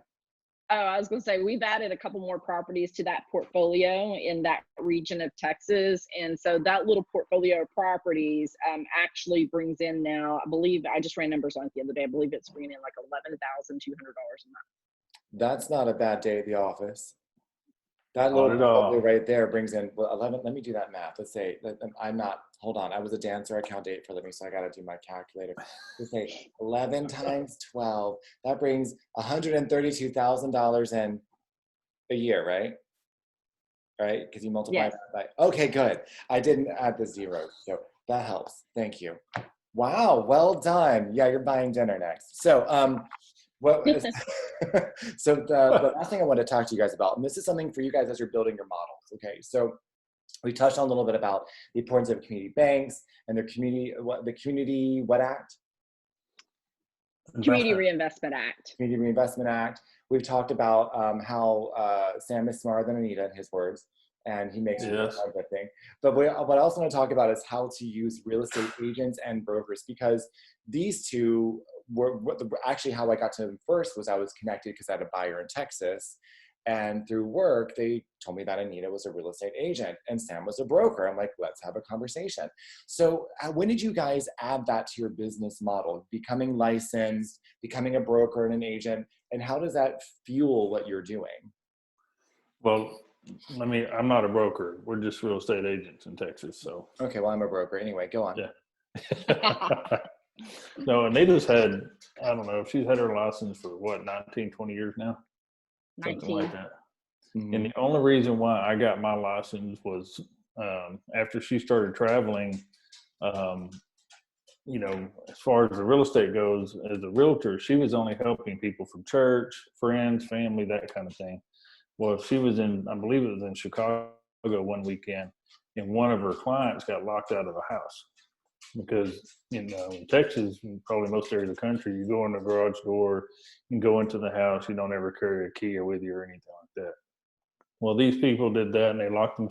Oh, I was going to say, we've added a couple more properties to that portfolio in that region of Texas. And so that little portfolio of properties actually brings in now, I believe, I just ran numbers on it the other day. I believe it's bringing in like $11,200 a month. That's not a bad day at the office. That little portfolio right there brings in 11. Let me do that math. Let's say hold on. I was a dancer. I count 8 for a living, so I got to do my calculator. Let's say 11 times 12. That brings $132,000 in a year, right? Right? Because you multiply that by. Okay, good. I didn't add the zeros, so that helps. Thank you. Wow, well done. Yeah, you're buying dinner next. So, so the last thing I want to talk to you guys about, and this is something for you guys as you're building your models. Okay, so we touched on a little bit about the importance of community banks and their community act? Community Reinvestment Act. Community Reinvestment Act. We've talked about how Sam is smarter than Anita, in his words, and he makes it a good thing. But what I also want to talk about is how to use real estate agents and brokers, because these two were actually how I got to them first. Was I was connected because I had a buyer in Texas, and through work they told me that Anita was a real estate agent and Sam was a broker. I'm like, let's have a conversation. So when did you guys add that to your business model, becoming licensed, becoming a broker and an agent, and how does that fuel what you're doing? Well, I'm not a broker. We're just real estate agents in Texas. So okay, well, I'm a broker anyway. Go on. Yeah. No, Anita's had, I don't know, she's had her license for 19, 20 years now? 19. Something like that. Mm-hmm. And the only reason why I got my license was after she started traveling, as far as the real estate goes, as a realtor, she was only helping people from church, friends, family, that kind of thing. Well, she was I believe it was in Chicago one weekend, and one of her clients got locked out of the house because in Texas, and probably most areas of the country, you go in the garage door, you go into the house, you don't ever carry a key with you or anything like that. Well, these people did that, and they locked them.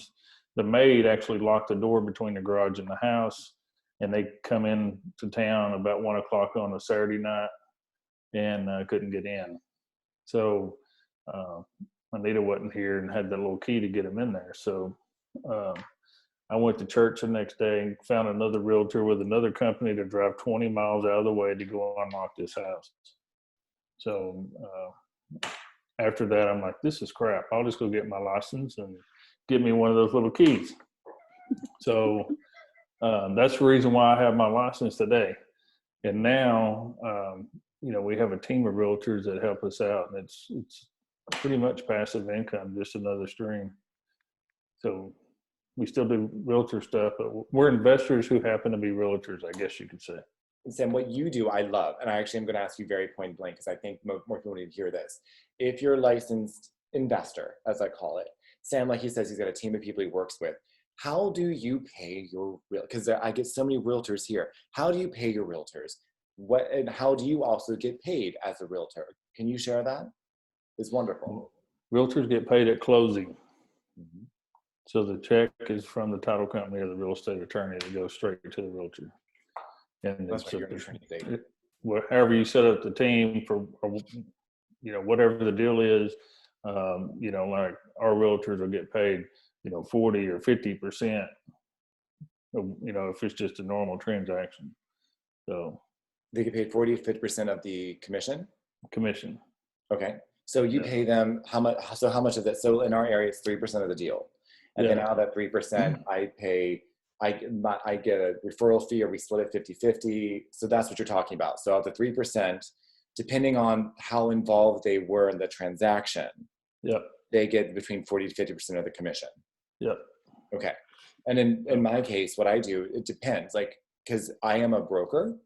The maid actually locked the door between the garage and the house, and they come in to town about 1 o'clock on a Saturday night and couldn't get in. So Anita wasn't here and had the little key to get them in there. So I went to church the next day and found another realtor with another company to drive 20 miles out of the way to go unlock this house. So after that, I'm like, this is crap. I'll just go get my license and get me one of those little keys. So that's the reason why I have my license today. And now, we have a team of realtors that help us out, and it's pretty much passive income, just another stream. So we still do realtor stuff, but we're investors who happen to be realtors, I guess you could say. And Sam, what you do, I love, and I actually am going to ask you very point blank because I think more people need to hear this. If you're a licensed investor, as I call it, Sam, like he says, he's got a team of people he works with. How do you pay your because I get so many realtors here. How do you pay your realtors? And how do you also get paid as a realtor? Can you share that? It's wonderful. Realtors get paid at closing. Mm-hmm. So the check is from the title company or the real estate attorney that goes straight to the realtor. And That's what you're trying to say. However you set up the team for, whatever the deal is, like our realtors will get paid, 40 or 50%, if it's just a normal transaction. So they get paid 40 to 50% of the commission? Commission. Okay. So you pay them how much? So how much of that? So in our area, it's 3% of the deal. And then out of that 3%, I get a referral fee, or we split it 50-50. So that's what you're talking about. So out of the 3%, depending on how involved they were in the transaction, they get between 40 to 50% of the commission. Yep. Okay. And in my case, what I do, it depends, because I am a broker,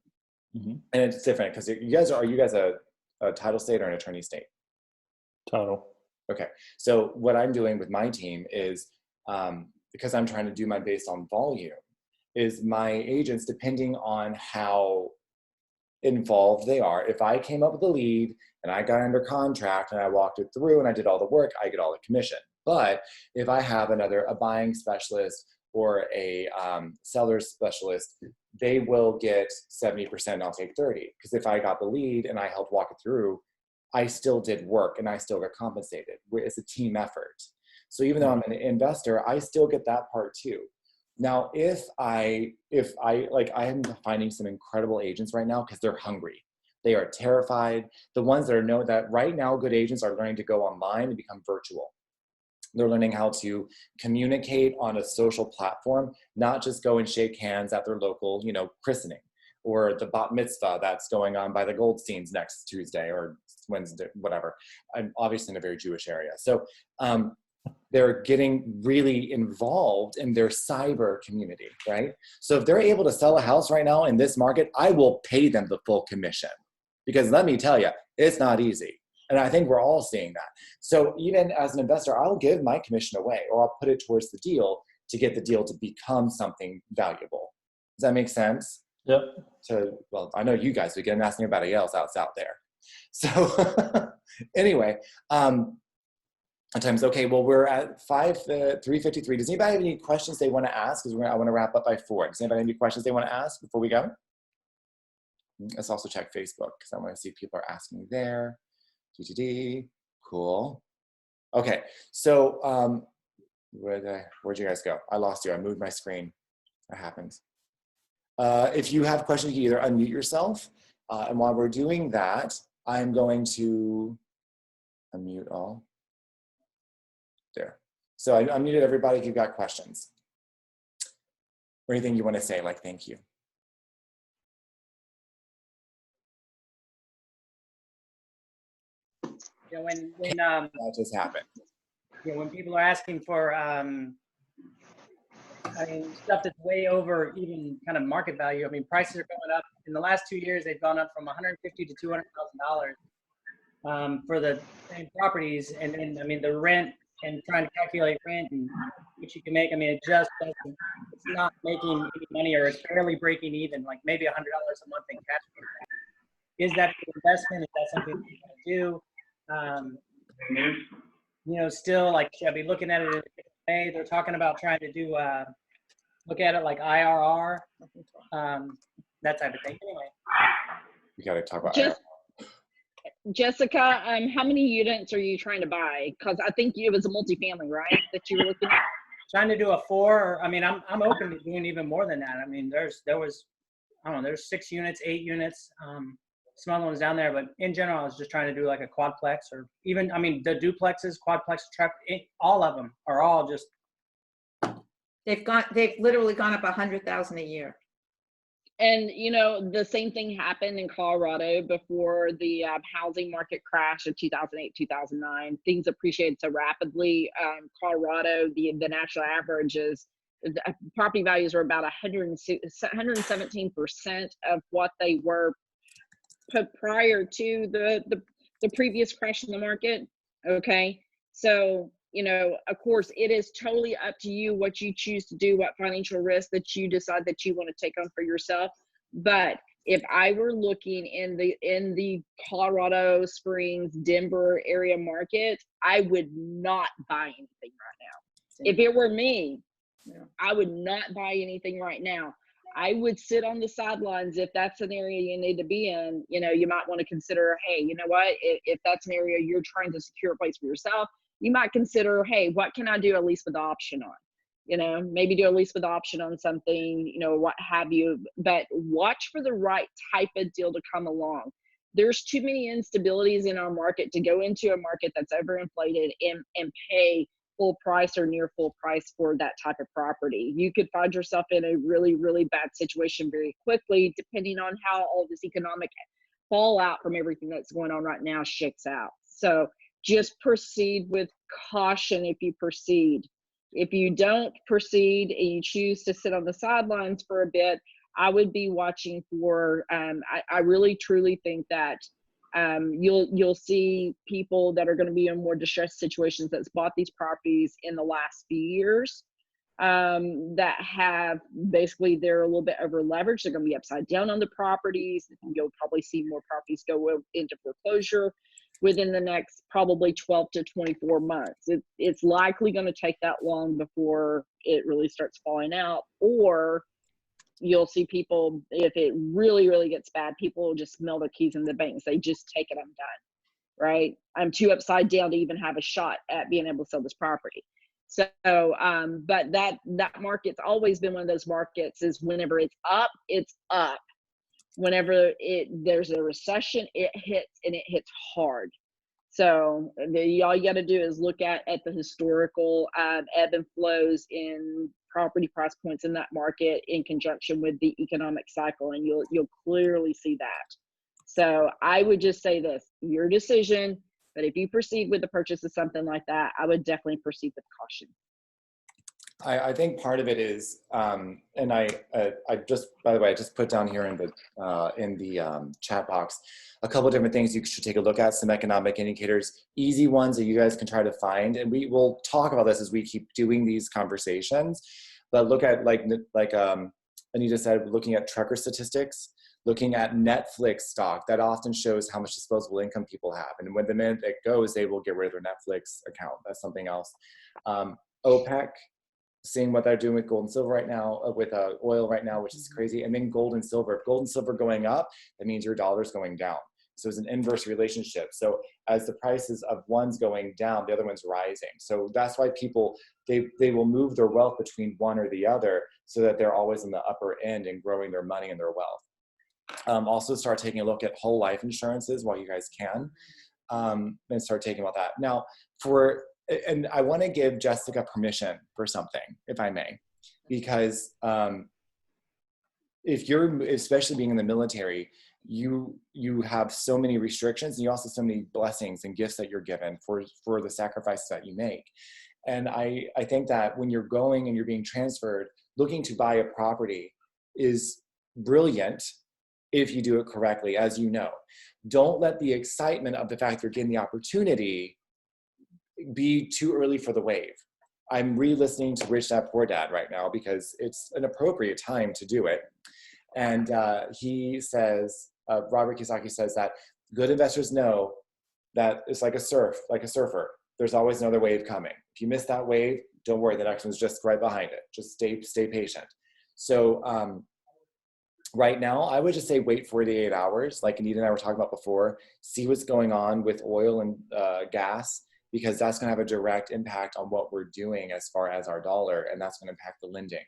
and it's different because are you guys a title state or an attorney state? Title. Okay. So what I'm doing with my team is, because I'm trying to do mine based on volume, is my agents, depending on how involved they are, if I came up with a lead and I got under contract and I walked it through and I did all the work, I get all the commission. But if I have a buying specialist or a seller's specialist, they will get 70%, I'll take 30. Because if I got the lead and I helped walk it through, I still did work and I still got compensated. It's a team effort. So even though I'm an investor, I still get that part too. Now, if I am finding some incredible agents right now because they're hungry. They are terrified. The ones that know that right now, good agents are learning to go online and become virtual. They're learning how to communicate on a social platform, not just go and shake hands at their local, christening or the bat mitzvah that's going on by the Goldsteins next Tuesday or Wednesday, whatever. I'm obviously in a very Jewish area. So they're getting really involved in their cyber community, right? So if they're able to sell a house right now in this market, I will pay them the full commission. Because let me tell you, it's not easy. And I think we're all seeing that. So even as an investor, I'll give my commission away, or I'll put it towards the deal to get the deal to become something valuable. Does that make sense? Yep. Well, I know you guys, we get asking about else out there. So anyway, okay, well, we're at 3:53. Does anybody have any questions they want to ask? Because I want to wrap up by 4. Does anybody have any questions they want to ask before we go? Let's also check Facebook because I want to see if people are asking there. Cool. Okay, so where'd you guys go? I lost you. I moved my screen. That happens. If you have questions, you can either unmute yourself. And while we're doing that, I'm going to unmute all. There. So I unmuted everybody if you've got questions. Or anything you want to say, like thank you. When that just happened. When people are asking for stuff that's way over even kind of market value. Prices are going up. In the last 2 years, they've gone up from $150,000 to $200,000 for the same properties, and then the rent and trying to calculate rent and what you can make. I mean, it just doesn't, it's not making any money, or it's barely breaking even, like maybe $100 a month in cash flow. Is that an investment? Is that something you can do? You know, still, like, should I be looking at it in a different way? They're talking about trying to do, look at it like IRR, that type of thing. Anyway. We got to talk about Just, Jessica, how many units are you trying to buy? Because I think it was a multifamily, right, that you were looking at? Trying to do a 4. I mean, I'm open to doing even more than that. I mean, there was, I don't know, there's 6 units, 8 units, some other ones down there. But in general, I was just trying to do like a quadplex, or even, I mean, the duplexes, quadplex, truck, all of them are all just. They've literally gone up 100,000 a year. And, you know, the same thing happened in Colorado before the housing market crash of 2008, 2009. Things appreciated so rapidly. Colorado, the national average is, property values are about 117% of what they were prior to the previous crash in the market. Okay. So, you know, of course, it is totally up to you what you choose to do, what financial risk that you decide that you want to take on for yourself. But if I were looking in the Colorado Springs, Denver area market, I would not buy anything right now. If it were me, I would not buy anything right now. I would sit on the sidelines. If that's an area you need to be in, you know, you might want to consider, hey, you know what, if that's an area you're trying to secure a place for yourself, you might consider, hey, what can I do a lease with option on? You know, maybe do a lease with option on something, you know, what have you, but watch for the right type of deal to come along. There's too many instabilities in our market to go into a market that's overinflated and pay full price or near full price for that type of property. You could find yourself in a really, really bad situation very quickly, depending on how all this economic fallout from everything that's going on right now shakes out. So just proceed with caution if you proceed. If you don't proceed and you choose to sit on the sidelines for a bit, I would be watching for, I really truly think that you'll see people that are going to be in more distressed situations that's bought these properties in the last few years, that have basically, they're a little bit over leveraged. They're going to be upside down on the properties. You'll probably see more properties go into foreclosure within the next probably 12 to 24 months. It's likely going to take that long before it really starts falling out, or you'll see people, if it really, really gets bad, people will just mail their keys in the bank and say, just take it, I'm done, right? I'm too upside down to even have a shot at being able to sell this property. So, but that market's always been one of those markets, is whenever it's up, it's up. Whenever there's a recession, it hits, and it hits hard. So all you got to do is look at the historical ebb and flows in property price points in that market in conjunction with the economic cycle, and you'll clearly see that. So I would just say this: your decision. But if you proceed with the purchase of something like that, I would definitely proceed with caution. I think part of it is, and I just, by the way, I just put down here in the chat box a couple of different things you should take a look at, some economic indicators, easy ones that you guys can try to find. And we will talk about this as we keep doing these conversations. But look at, like Anita said, looking at trucker statistics, looking at Netflix stock. That often shows how much disposable income people have. And when the minute it goes, they will get rid of their Netflix account. That's something else. OPEC. Seeing what they're doing with gold and silver right now, with oil right now, which is crazy. And then gold and silver. If gold and silver going up, that means your dollar's going down. So it's an inverse relationship. So as the prices of one's going down, the other one's rising. So that's why people, they will move their wealth between one or the other, so that they're always in the upper end and growing their money and their wealth. Also start taking a look at whole life insurances while you guys can, and start taking about that. Now, and I want to give Jessica permission for something, if I may, because if you're, especially being in the military, you have so many restrictions, and you also have so many blessings and gifts that you're given for the sacrifices that you make. And I think that when you're going and you're being transferred, looking to buy a property is brilliant if you do it correctly, as you know. Don't let the excitement of the fact you're getting the opportunity be too early for the wave. I'm re-listening to Rich Dad Poor Dad right now because it's an appropriate time to do it. And he says, Robert Kiyosaki says that good investors know that it's like a surfer. There's always another wave coming. If you miss that wave, don't worry, the next one's just right behind it. Just stay patient. So right now, I would just say wait 48 hours, like Anita and I were talking about before, see what's going on with oil and gas, because that's gonna have a direct impact on what we're doing as far as our dollar, and that's gonna impact the lending.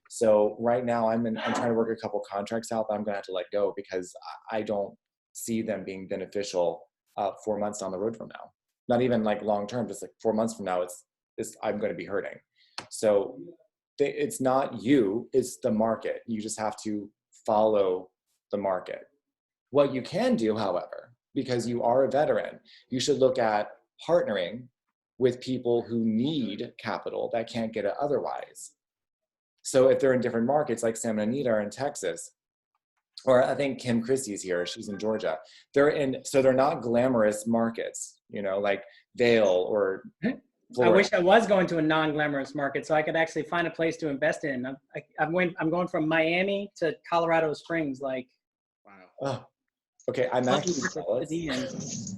So right now, I'm trying to work a couple contracts out that I'm gonna have to let go because I don't see them being beneficial 4 months down the road from now. Not even like long-term, just like 4 months from now, I'm gonna be hurting. So it's not you, it's the market. You just have to follow the market. What you can do, however, because you are a veteran, you should look at partnering with people who need capital that can't get it otherwise. So if they're in different markets, like Sam and Anita are in Texas, or I think Kim Christie's here, she's in Georgia. So they're not glamorous markets, like Vail or Florida. I wish I was going to a non-glamorous market so I could actually find a place to invest in. I'm going from Miami to Colorado Springs. Like, wow. Oh, okay, I'm actually jealous.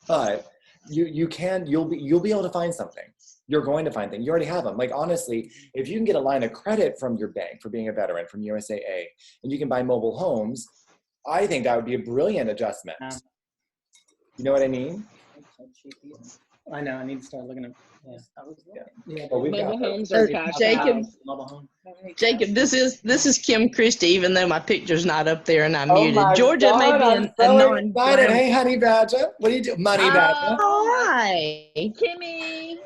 But you'll be able to find something. You're going to find things. You already have them. Like, honestly, if you can get a line of credit from your bank for being a veteran, from USAA, and you can buy mobile homes, I think that would be a brilliant adjustment. You know what I mean? I know. I need to start looking at. Yeah. Well, Mobile homes are cash Jacob, cows. Jacob, this is Kim Christie, even though my picture's not up there and I'm Oh muted. my Georgia God, may be I'm a so non excited. Hey, honey badger. What do you do? Money badger. Hi. Kimmy.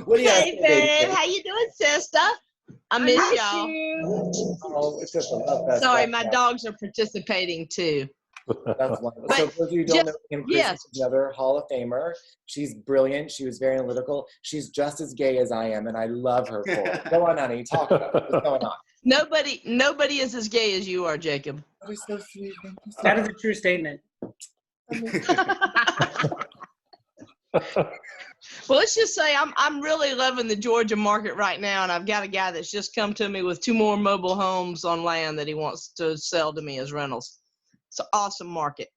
What do you have to Hey, say, baby? man. How you doing, sister? I miss y'all. You. Oh, it's just a love fest. Sorry, right my now. dogs are participating too. That's wonderful. But So for those of you who don't know, Kim Christie yes. is another Hall of Famer. She's brilliant. She was very analytical. She's just as gay as I am, and I love her for it. Go on, honey. Talk about it. What's going on? Nobody is as gay as you are, Jacob. Oh, he's so sweet. Thank you so That is a true statement. Well, let's just say I'm really loving the Georgia market right now, and I've got a guy that's just come to me with 2 more mobile homes on land that he wants to sell to me as rentals. It's an awesome market.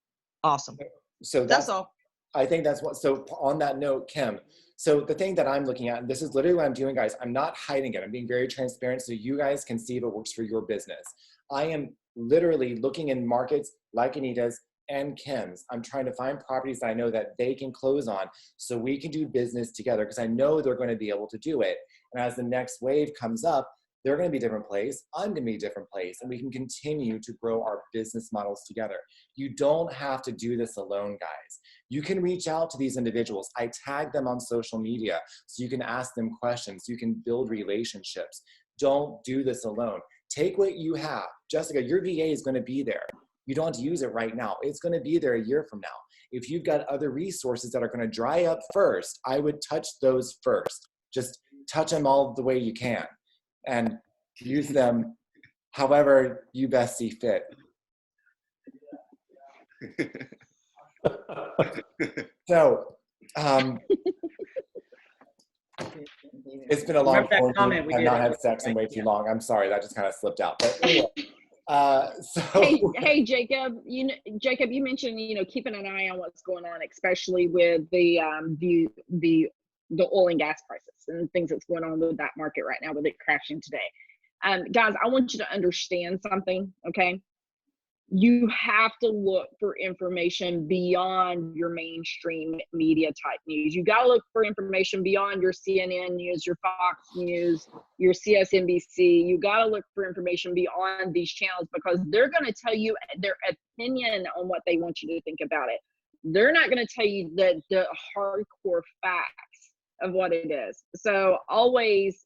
Awesome. So That's all. I think that's what, so on that note, Kim, so the thing that I'm looking at, and this is literally what I'm doing, guys, I'm not hiding it. I'm being very transparent so you guys can see if it works for your business. I am literally looking in markets like Anita's and Kim's. I'm trying to find properties that I know that they can close on so we can do business together because I know they're going to be able to do it. And as the next wave comes up, they're going to be a different place. I'm going to be a different place. And we can continue to grow our business models together. You don't have to do this alone, guys. You can reach out to these individuals. I tag them on social media so you can ask them questions. You can build relationships. Don't do this alone. Take what you have. Jessica, your VA is going to be there. You don't have to use it right now. It's going to be there a year from now. If you've got other resources that are going to dry up first, I would touch those first. Just touch them all the way you can and use them however you best see fit. So, it's been a long Remember that comment we I've did. not had sex in way too long. I'm sorry, that just kind of slipped out. But anyway, so Hey, Jacob. Jacob, you mentioned keeping an eye on what's going on, especially with the oil and gas prices and things that's going on with that market right now, with it crashing today. Guys, I want you to understand something, okay? You have to look for information beyond your mainstream media type news. You got to look for information beyond your CNN news, your Fox News, your CSNBC. You got to look for information beyond these channels because they're going to tell you their opinion on what they want you to think about it. They're not going to tell you the hardcore facts of what it is. So always,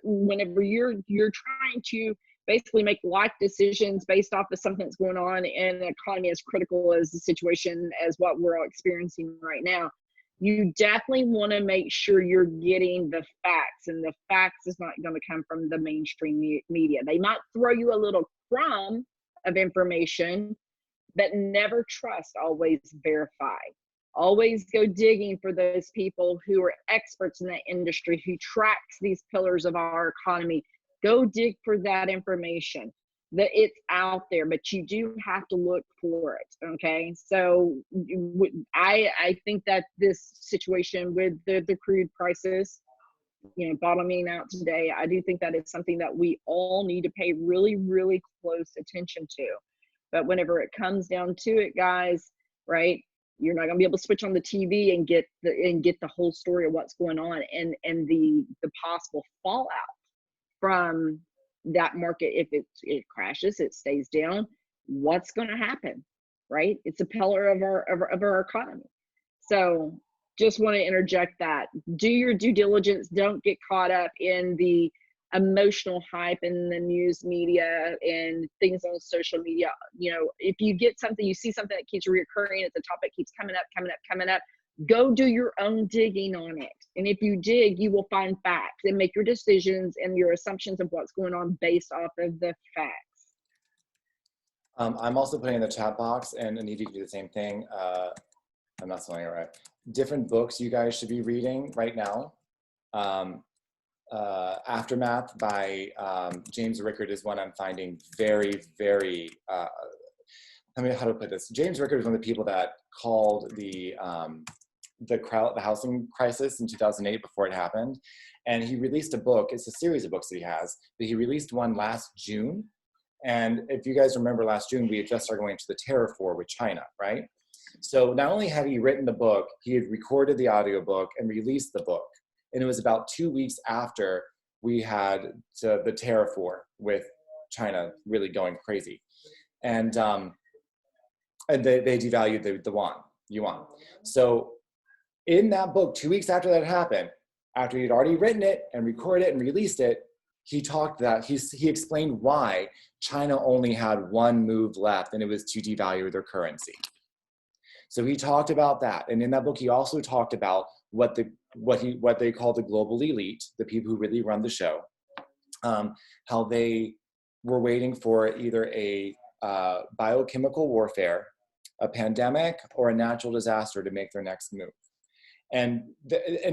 whenever you're trying to basically make life decisions based off of something that's going on in an economy as critical as the situation as what we're all experiencing right now, you definitely want to make sure you're getting the facts, and the facts is not going to come from the mainstream media. They might throw you a little crumb of information, but never trust, always verify. Always go digging for those people who are experts in that industry, who tracks these pillars of our economy. Go dig for that information. That it's out there, but you do have to look for it. Okay, so I think that this situation with the crude prices, bottoming out today, I do think that it's something that we all need to pay really, really close attention to. But whenever it comes down to it, guys, right? You're not going to be able to switch on the TV and get the whole story of what's going on and the possible fallout from that market. If it crashes, it stays down, what's going to happen, right? It's a pillar of our economy. So just want to interject that. Do your due diligence. Don't get caught up in the emotional hype in the news media and things on social media. If you get something, you see something that keeps reoccurring, it's a topic keeps coming up, go do your own digging on it. And if you dig, you will find facts and make your decisions and your assumptions of what's going on based off of the facts. I'm also putting in the chat box, and Anita, you can do the same thing. I'm not spelling it right. Different books you guys should be reading right now. Aftermath by James Rickard is one I'm finding very, very, how to put this? James Rickard is one of the people that called the housing crisis in 2008 before it happened. And he released a book. It's a series of books that he has, but he released one last June. And if you guys remember last June, we had just started going into the tariff war with China, right? So not only had he written the book, he had recorded the audiobook and released the book. And it was about 2 weeks after we had the tariff war with China really going crazy. And they devalued the yuan. So in that book, 2 weeks after that happened, after he'd already written it and recorded it and released it, he explained why China only had one move left, and it was to devalue their currency. So he talked about that. And in that book, he also talked about what they call the global elite, the people who really run the show, how they were waiting for either a biochemical warfare, a pandemic, or a natural disaster to make their next move. And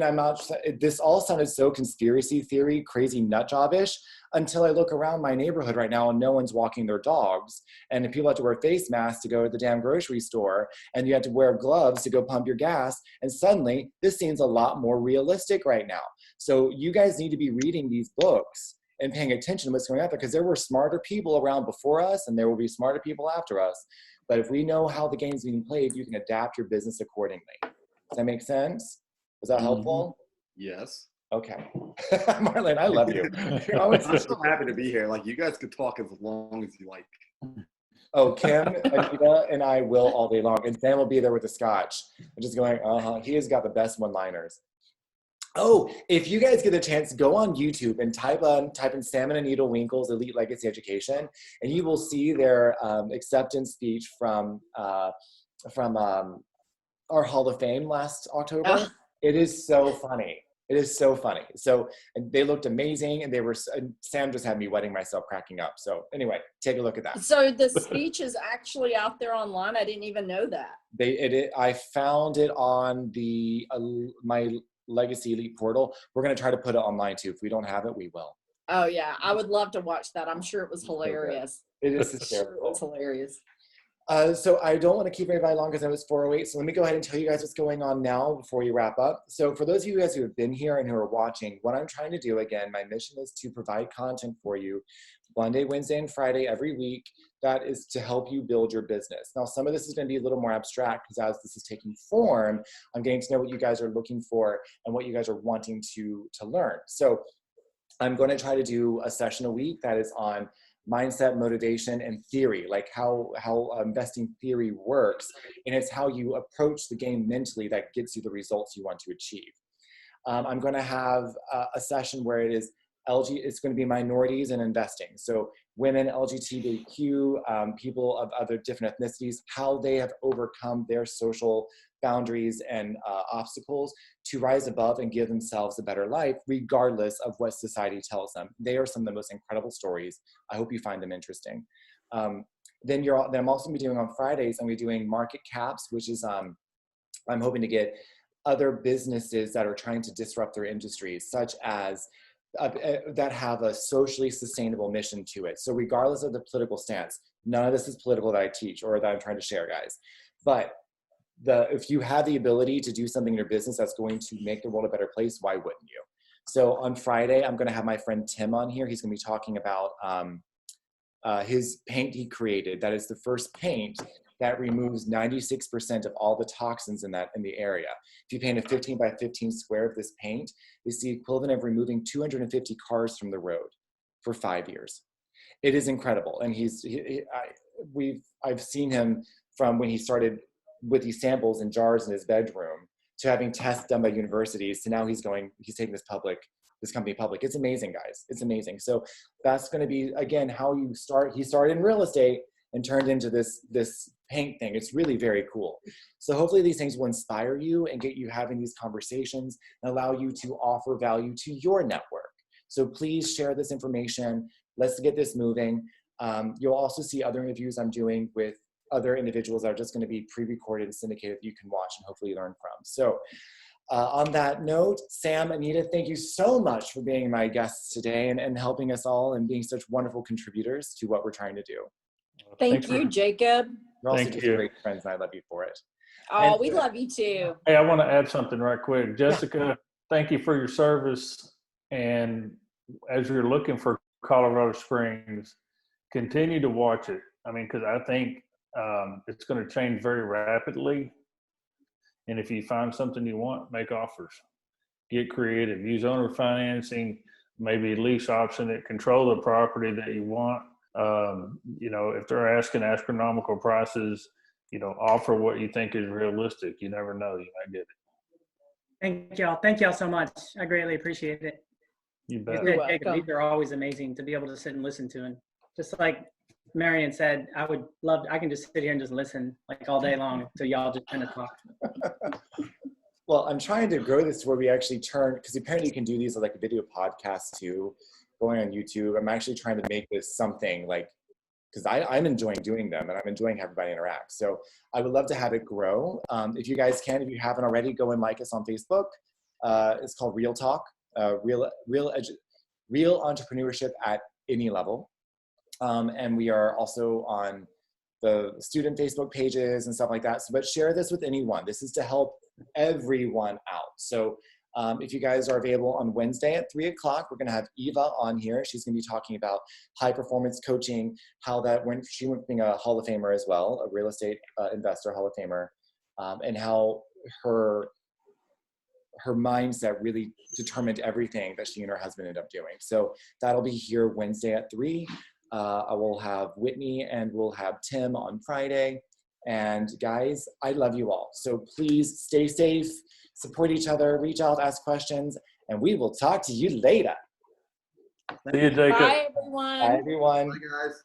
I'm not, this all sounded so conspiracy theory, crazy nut job-ish, until I look around my neighborhood right now and no one's walking their dogs. And if people have to wear face masks to go to the damn grocery store, and you have to wear gloves to go pump your gas, and suddenly this seems a lot more realistic right now. So you guys need to be reading these books and paying attention to what's going on there, because there were smarter people around before us and there will be smarter people after us. But if we know how the game's being played, you can adapt your business accordingly. Does that make sense? Was that helpful? Yes. Okay. Marlon, I love you. You're always I'm so happy to be here. Like, you guys could talk as long as you like. Oh, Kim, Anita, and I will all day long. And Sam will be there with the scotch. I'm just going, he has got the best one-liners. Oh, if you guys get a chance, go on YouTube and type in Sam and Anita Winkles Elite Legacy Education, and you will see their acceptance speech from our Hall of Fame last October. It is so funny. It is so funny. So they looked amazing, and Sam just had me wetting myself cracking up. So anyway, take a look at that. So the speech is actually out there online. I didn't even know that. I found it on the my Legacy Elite portal. We're going to try to put it online too. If we don't have it, we will. Oh yeah, I would love to watch that. I'm sure it was hilarious. It is I'm sure it was hilarious. So I don't want to keep everybody long because I was 4:08. So let me go ahead and tell you guys what's going on now before we wrap up. So for those of you guys who have been here and who are watching, what I'm trying to do, again, my mission is to provide content for you Monday, Wednesday, and Friday every week. That is to help you build your business. Now, some of this is going to be a little more abstract because as this is taking form, I'm getting to know what you guys are looking for and what you guys are wanting to learn. So I'm going to try to do a session a week that is on mindset, motivation, and theory, like how investing theory works. And it's how you approach the game mentally that gets you the results you want to achieve. I'm going to have a session where it's going to be minorities in investing. So women, LGBTQ, people of other different ethnicities, how they have overcome their social boundaries and obstacles to rise above and give themselves a better life, regardless of what society tells them. They are some of the most incredible stories. I hope you find them interesting. Then I'm also going to be doing on Fridays, I'm going to be doing market caps, which is I'm hoping to get other businesses that are trying to disrupt their industries, such as that have a socially sustainable mission to it. So regardless of the political stance, none of this is political that I teach or that I'm trying to share, guys. But if you have the ability to do something in your business that's going to make the world a better place, why wouldn't you? So on Friday, I'm going to have my friend Tim on here. He's going to be talking about his paint he created. That is the first paint that removes 96% of all the toxins in the area. If you paint a 15 by 15 square of this paint, it's the equivalent of removing 250 cars from the road for 5 years. It is incredible. And I've seen him from when he started with these samples in jars in his bedroom to having tests done by universities to now he's taking this company public. It's amazing, guys. It's amazing. So that's going to be, again, how you start. He started in real estate and turned into this paint thing. It's really very cool. So hopefully these things will inspire you and get you having these conversations and allow you to offer value to your network. So please share this information. Let's get this moving. You'll also see other interviews I'm doing with other individuals that are just going to be pre-recorded and syndicated that you can watch and hopefully learn from. So on that note, Sam, Anita, thank you so much for being my guests today and helping us all and being such wonderful contributors to what we're trying to do. Thank you, Jacob. You're also Thank just you. great friends, and I love you for it. Oh, we love you too. Hey, I want to add something right quick. Jessica, thank you for your service. And as you're looking for Colorado Springs, continue to watch it. I mean, because I think it's going to change very rapidly. And if you find something you want, make offers. Get creative. Use owner financing, maybe lease option it, control the property that you want. If they're asking astronomical prices, offer what you think is realistic. You never know, you might get it. Thank y'all so much. I greatly appreciate it. You bet. Jacob, these are always amazing to be able to sit and listen to. And just like Marion said, I can just sit here and just listen like all day long until y'all just kind of talk. Well, I'm trying to grow this to where we actually turn, because apparently you can do these like video podcasts too, going on YouTube. I'm actually trying to make this something like, because I'm enjoying doing them and I'm enjoying having everybody interact. So I would love to have it grow. If you guys can, if you haven't already, go and like us on Facebook. It's called Real Talk, real entrepreneurship at any level. And we are also on the student Facebook pages and stuff like that. So, but share this with anyone. This is to help everyone out. So if you guys are available on Wednesday at 3 o'clock, we're going to have Eva on here. She's going to be talking about high performance coaching, how that went, she went from being a Hall of Famer as well, a real estate investor, Hall of Famer, and how her mindset really determined everything that she and her husband ended up doing. So that'll be here Wednesday at 3. I will have Whitney and we'll have Tim on Friday. And guys, I love you all. So please stay safe, support each other, reach out, ask questions, and we will talk to you later. See you, Jacob. Bye, everyone. Bye, everyone. Bye, guys.